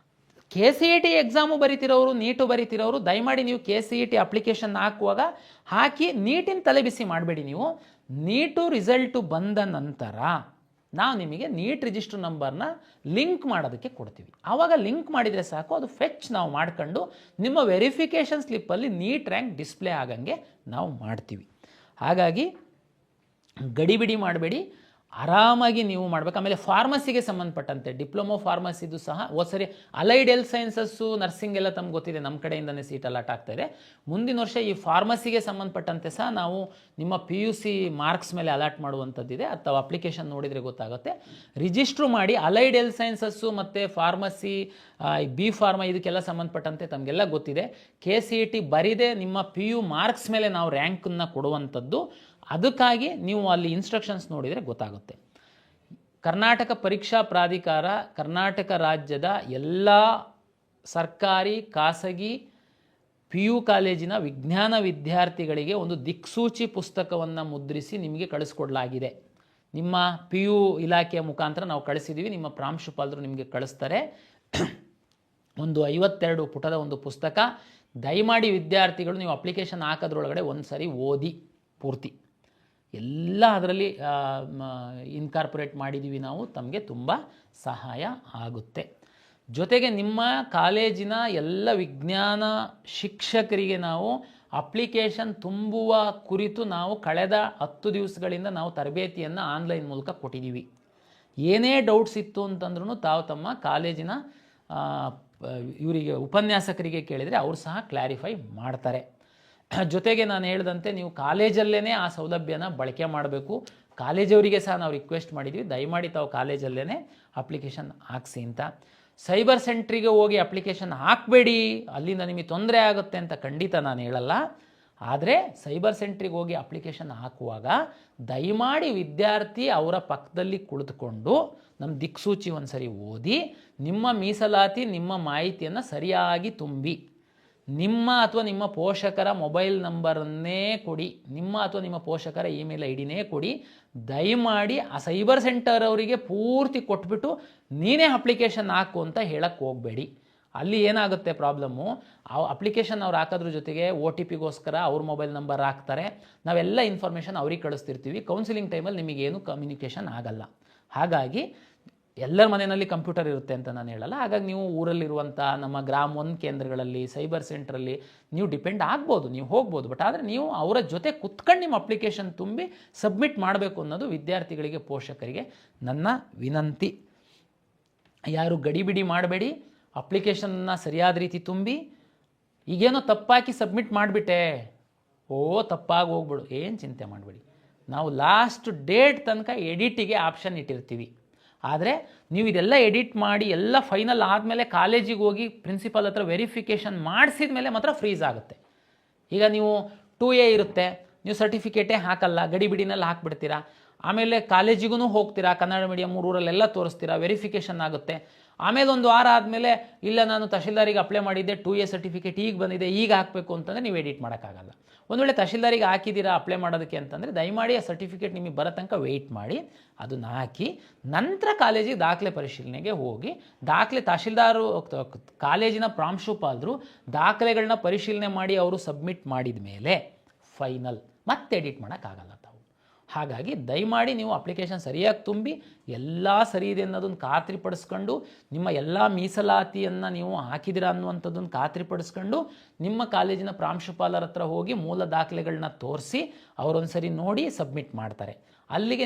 KCET ಎಕ್ಸಾಮು ಬರೀತಿರೋರು, ನೀಟು ಬರೀತಿರೋರು ದಯಮಾಡಿ ನೀವು KCET ಅಪ್ಲಿಕೇಶನ್ ಹಾಕುವಾಗ ಹಾಕಿ ನೀಟಿನ ತಲೆಬಿಸಿ ಮಾಡಬೇಡಿ. ನೀವು ನೀಟು ರಿಸಲ್ಟು ಬಂದ ನಂತರ ನಾವು ನಿಮಗೆ ನೀಟ್ ರಿಜಿಸ್ಟ್ರ್ ನಂಬರ್ನ ಲಿಂಕ್ ಮಾಡೋದಕ್ಕೆ ಕೊಡ್ತೀವಿ. ಆವಾಗ ಲಿಂಕ್ ಮಾಡಿದರೆ ಸಾಕು, ಅದು ಫೆಚ್ ನಾವು ಮಾಡ್ಕೊಂಡು ನಿಮ್ಮ ವೆರಿಫಿಕೇಷನ್ ಸ್ಲಿಪ್ಪಲ್ಲಿ ನೀಟ್ ರ್ಯಾಂಕ್ ಡಿಸ್ಪ್ಲೇ ಆಗಂಗೆ ನಾವು ಮಾಡ್ತೀವಿ. ಹಾಗಾಗಿ ಗಡಿಬಿಡಿ ಮಾಡಬೇಡಿ, ಆರಾಮಾಗಿ ನೀವು ಮಾಡಬೇಕು. ಆಮೇಲೆ ಫಾರ್ಮಸಿಗೆ ಸಂಬಂಧಪಟ್ಟಂತೆ ಡಿಪ್ಲೊಮೊ ಫಾರ್ಮಸಿದು ಸಹ ಸರಿ ಅಲೈಡ್ ಹೆಲ್ತ್ ಸೈನ್ಸಸ್ಸು, ನರ್ಸಿಂಗ್ ಎಲ್ಲ ತಮ್ಗೆ ಗೊತ್ತಿದೆ, ನಮ್ಮ ಕಡೆಯಿಂದನೇ ಸೀಟ್ ಅಲಾಟ್ ಆಗ್ತಾಯಿದೆ. ಮುಂದಿನ ವರ್ಷ ಈ ಫಾರ್ಮಸಿಗೆ ಸಂಬಂಧಪಟ್ಟಂತೆ ಸಹ ನಾವು ನಿಮ್ಮ PUC ಮಾರ್ಕ್ಸ್ ಮೇಲೆ ಅಲಾಟ್ ಮಾಡುವಂಥದ್ದಿದೆ. ಅಥವಾ ಅಪ್ಲಿಕೇಶನ್ ನೋಡಿದರೆ ಗೊತ್ತಾಗುತ್ತೆ. ರಿಜಿಸ್ಟ್ರು ಮಾಡಿ. ಅಲೈಡ್ ಹೆಲ್ತ್ ಸೈನ್ಸಸ್ಸು ಮತ್ತು ಫಾರ್ಮಸಿ, B ಫಾರ್ಮಾ ಇದಕ್ಕೆಲ್ಲ ಸಂಬಂಧಪಟ್ಟಂತೆ ತಮಗೆಲ್ಲ ಗೊತ್ತಿದೆ. KCET ಬರೀದೆ ನಿಮ್ಮ PU ಮಾರ್ಕ್ಸ್ ಮೇಲೆ ನಾವು ರ್ಯಾಂಕನ್ನು ಕೊಡುವಂಥದ್ದು. ಅದಕ್ಕಾಗಿ ನೀವು ಅಲ್ಲಿ ಇನ್ಸ್ಟ್ರಕ್ಷನ್ಸ್ ನೋಡಿದರೆ ಗೊತ್ತಾಗುತ್ತೆ. ಕರ್ನಾಟಕ ಪರೀಕ್ಷಾ ಪ್ರಾಧಿಕಾರ ಕರ್ನಾಟಕ ರಾಜ್ಯದ ಎಲ್ಲ ಸರ್ಕಾರಿ, ಖಾಸಗಿ PU ಕಾಲೇಜಿನ ವಿಜ್ಞಾನ ವಿದ್ಯಾರ್ಥಿಗಳಿಗೆ ಒಂದು ದಿಕ್ಸೂಚಿ ಪುಸ್ತಕವನ್ನು ಮುದ್ರಿಸಿ ನಿಮಗೆ ಕಳಿಸ್ಕೊಡ್ಲಾಗಿದೆ. ನಿಮ್ಮ PU ಇಲಾಖೆಯ ಮುಖಾಂತರ ನಾವು ಕಳಿಸಿದ್ದೀವಿ. ನಿಮ್ಮ ಪ್ರಾಂಶುಪಾಲರು ನಿಮಗೆ ಕಳಿಸ್ತಾರೆ. ಒಂದು 52 ಪುಟದ ಒಂದು ಪುಸ್ತಕ. ದಯಮಾಡಿ ವಿದ್ಯಾರ್ಥಿಗಳು ನೀವು ಅಪ್ಲಿಕೇಶನ್ ಹಾಕೋದ್ರೊಳಗಡೆ ಒಂದು ಸರಿ ಓದಿ ಪೂರ್ತಿ. ಎಲ್ಲ ಅದರಲ್ಲಿ ಇನ್ಕಾರ್ಪೊರೇಟ್ ಮಾಡಿದ್ದೀವಿ ನಾವು, ತಮಗೆ ತುಂಬ ಸಹಾಯ ಆಗುತ್ತೆ. ಜೊತೆಗೆ ನಿಮ್ಮ ಕಾಲೇಜಿನ ಎಲ್ಲ ವಿಜ್ಞಾನ ಶಿಕ್ಷಕರಿಗೆ ನಾವು ಅಪ್ಲಿಕೇಶನ್ ತುಂಬುವ ಕುರಿತು ನಾವು ಕಳೆದ 10 ದಿವಸಗಳಿಂದ ನಾವು ತರಬೇತಿಯನ್ನು ಆನ್ಲೈನ್ ಮೂಲಕ ಕೊಟ್ಟಿದ್ದೀವಿ. ಏನೇ ಡೌಟ್ಸ್ ಇತ್ತು ಅಂತಂದ್ರೂ ತಾವು ತಮ್ಮ ಕಾಲೇಜಿನ ಇವರಿಗೆ ಉಪನ್ಯಾಸಕರಿಗೆ ಕೇಳಿದರೆ ಅವರು ಸಹ ಕ್ಲಾರಿಫೈ ಮಾಡ್ತಾರೆ. ಜೊತೆಗೆ ನಾನು ಹೇಳಿದಂತೆ ನೀವು ಕಾಲೇಜಲ್ಲೇ ಆ ಸೌಲಭ್ಯನ ಬಳಕೆ ಮಾಡಬೇಕು. ಕಾಲೇಜವರಿಗೆ ಸಹ ನಾವು ರಿಕ್ವೆಸ್ಟ್ ಮಾಡಿದ್ವಿ, ದಯಮಾಡಿ ತಾವು ಕಾಲೇಜಲ್ಲೇ ಅಪ್ಲಿಕೇಶನ್ ಹಾಕ್ಸಿ ಅಂತ. ಸೈಬರ್ ಸೆಂಟ್ರಿಗೆ ಹೋಗಿ ಅಪ್ಲಿಕೇಶನ್ ಹಾಕಬೇಡಿ, ಅಲ್ಲಿಂದ ನಿಮಗೆ ತೊಂದರೆ ಆಗುತ್ತೆ ಅಂತ ಖಂಡಿತ ನಾನು ಹೇಳಲ್ಲ. ಆದರೆ ಸೈಬರ್ ಸೆಂಟ್ರಿಗೆ ಹೋಗಿ ಅಪ್ಲಿಕೇಶನ್ ಹಾಕುವಾಗ ದಯಮಾಡಿ ವಿದ್ಯಾರ್ಥಿ ಅವರ ಪಕ್ಕದಲ್ಲಿ ಕುಳಿತುಕೊಂಡು ನಮ್ಮ ದಿಕ್ಸೂಚಿ ಒಂದು ಸರಿ ಓದಿ ನಿಮ್ಮ ಮೀಸಲಾತಿ ನಿಮ್ಮ ಮಾಹಿತಿಯನ್ನು ಸರಿಯಾಗಿ ತುಂಬಿ, ನಿಮ್ಮ ಅಥವಾ ನಿಮ್ಮ ಪೋಷಕರ ಮೊಬೈಲ್ ನಂಬರನ್ನೇ ಕೊಡಿ, ನಿಮ್ಮ ಅಥವಾ ನಿಮ್ಮ ಪೋಷಕರ ಇಮೇಲ್ ಐ ಡಿನೇ ಕೊಡಿ. ದಯಮಾಡಿ ಆ ಸೈಬರ್ ಸೆಂಟರ್ ಅವರಿಗೆ ಪೂರ್ತಿ ಕೊಟ್ಬಿಟ್ಟು ನೀನೇ ಅಪ್ಲಿಕೇಶನ್ ಹಾಕು ಅಂತ ಹೇಳಕ್ಕೆ ಹೋಗಬೇಡಿ. ಅಲ್ಲಿ ಏನಾಗುತ್ತೆ ಪ್ರಾಬ್ಲಮ್ಮು, ಆ ಅಪ್ಲಿಕೇಶನ್ ಅವ್ರು ಹಾಕೋದ್ರ ಜೊತೆಗೆ OTPಗೋಸ್ಕರ ಅವ್ರ ಮೊಬೈಲ್ ನಂಬರ್ ಹಾಕ್ತಾರೆ, ನಾವೆಲ್ಲ ಇನ್ಫಾರ್ಮೇಷನ್ ಅವ್ರಿಗೆ ಕಳಿಸ್ತಿರ್ತೀವಿ. ಕೌನ್ಸಿಲಿಂಗ್ ಟೈಮಲ್ಲಿ ನಿಮಗೇನು ಕಮ್ಯುನಿಕೇಷನ್ ಆಗಲ್ಲ. ಹಾಗಾಗಿ ಎಲ್ಲರ ಮನೆಯಲ್ಲಿ ಕಂಪ್ಯೂಟರ್ ಇರುತ್ತೆ ಅಂತ ನಾನು ಹೇಳಲ್ಲ. ಹಾಗಾಗಿ ನೀವು ಊರಲ್ಲಿರುವಂಥ ನಮ್ಮ ಗ್ರಾಮ 1 ಕೇಂದ್ರಗಳಲ್ಲಿ ಸೈಬರ್ ಸೆಂಟ್ರಲ್ಲಿ ನೀವು ಡಿಪೆಂಡ್ ಆಗ್ಬೋದು, ನೀವು ಹೋಗ್ಬೋದು. ಬಟ್ ಆದರೆ ನೀವು ಅವರ ಜೊತೆ ಕುತ್ಕೊಂಡು ನಿಮ್ಮ ಅಪ್ಲಿಕೇಶನ್ ತುಂಬಿ ಸಬ್ಮಿಟ್ ಮಾಡಬೇಕು ಅನ್ನೋದು ವಿದ್ಯಾರ್ಥಿಗಳಿಗೆ, ಪೋಷಕರಿಗೆ ನನ್ನ ವಿನಂತಿ. ಯಾರು ಗಡಿಬಿಡಿ ಮಾಡಬೇಡಿ, ಅಪ್ಲಿಕೇಶನ್ನ ಸರಿಯಾದ ರೀತಿ ತುಂಬಿ. ಈಗೇನೋ ತಪ್ಪಾಕಿ ಸಬ್ಮಿಟ್ ಮಾಡಿಬಿಟ್ಟೆ, ತಪ್ಪಾಗಿ ಹೋಗ್ಬಿಡು, ಏನು ಚಿಂತೆ ಮಾಡಬೇಡಿ. ನಾವು ಲಾಸ್ಟ್ ಡೇಟ್ ತನಕ ಎಡಿಟಿಗೆ ಆಪ್ಷನ್ ಇಟ್ಟಿರ್ತೀವಿ. ಆದರೆ ನೀವು ಇದೆಲ್ಲ ಎಡಿಟ್ ಮಾಡಿ ಎಲ್ಲ ಫೈನಲ್ ಆದಮೇಲೆ ಕಾಲೇಜಿಗೆ ಹೋಗಿ ಪ್ರಿನ್ಸಿಪಲ್ ಹತ್ರ ವೆರಿಫಿಕೇಷನ್ ಮಾಡಿಸಿದ ಮೇಲೆ ಮಾತ್ರ ಫ್ರೀಸ್ ಆಗುತ್ತೆ. ಈಗ ನೀವು 2A ಇರುತ್ತೆ, ನೀವು ಸರ್ಟಿಫಿಕೇಟೇ ಹಾಕಲ್ಲ, ಗಡಿಬಿಡಿನಲ್ಲಿ ಹಾಕ್ಬಿಡ್ತೀರಾ. ಆಮೇಲೆ ಕಾಲೇಜಿಗೂ ಹೋಗ್ತೀರಾ, ಕನ್ನಡ ಮೀಡಿಯಂ ಊರಲ್ಲೆಲ್ಲ ತೋರಿಸ್ತೀರಾ, ವೆರಿಫಿಕೇಷನ್ ಆಗುತ್ತೆ. ಆಮೇಲೆ ಒಂದು ವಾರ ಆದಮೇಲೆ ಇಲ್ಲ ನಾನು ತಹಶೀಲ್ದಾರಿಗೆ ಅಪ್ಲೈ ಮಾಡಿದ್ದೆ, 2A ಸರ್ಟಿಫಿಕೇಟ್ ಈಗ ಬಂದಿದೆ, ಈಗ ಹಾಕಬೇಕು ಅಂತಂದರೆ ನೀವು ಎಡಿಟ್ ಮಾಡೋಕ್ಕಾಗಲ್ಲ. ಒಂದು ವೇಳೆ ತಹಶೀಲ್ದಾರಿಗೆ ಹಾಕಿದ್ದೀರಾ ಅಪ್ಲೈ ಮಾಡೋದಕ್ಕೆ ಅಂತಂದರೆ ದಯಮಾಡಿ ಆ ಸರ್ಟಿಫಿಕೇಟ್ ನಿಮಗೆ ಬರೋ ತನಕ ವೆಯ್ಟ್ ಮಾಡಿ, ಅದನ್ನು ಹಾಕಿ ನಂತರ ಕಾಲೇಜಿಗೆ ದಾಖಲೆ ಪರಿಶೀಲನೆಗೆ ಹೋಗಿ. ದಾಖಲೆ ತಹಶೀಲ್ದಾರು ಕಾಲೇಜಿನ ಪ್ರಾಂಶುಪಾಲರು ದಾಖಲೆಗಳನ್ನ ಪರಿಶೀಲನೆ ಮಾಡಿ ಅವರು ಸಬ್ಮಿಟ್ ಮಾಡಿದ ಮೇಲೆ ಫೈನಲ್ ಮತ್ತೆ ಎಡಿಟ್ ಮಾಡೋಕ್ಕಾಗಲ್ಲ ತಾವು. ಹಾಗಾಗಿ ದಯಮಾಡಿ ನೀವು ಅಪ್ಲಿಕೇಶನ್ ಸರಿಯಾಗಿ ತುಂಬಿ ಎಲ್ಲ ಸರಿ ಇದೆ ಅನ್ನೋದನ್ನು ಖಾತ್ರಿಪಡಿಸ್ಕೊಂಡು, ನಿಮ್ಮ ಎಲ್ಲ ಮೀಸಲಾತಿಯನ್ನು ನೀವು ಹಾಕಿದಿರಾ ಅನ್ನುವಂಥದ್ದನ್ನು ಖಾತ್ರಿಪಡಿಸ್ಕೊಂಡು ನಿಮ್ಮ ಕಾಲೇಜಿನ ಪ್ರಾಂಶುಪಾಲರ ಹತ್ರ ಹೋಗಿ ಮೂಲ ದಾಖಲೆಗಳನ್ನ ತೋರಿಸಿ ಅವರೊಂದು ಸರಿ ನೋಡಿ ಸಬ್ಮಿಟ್ ಮಾಡ್ತಾರೆ. ಅಲ್ಲಿಗೆ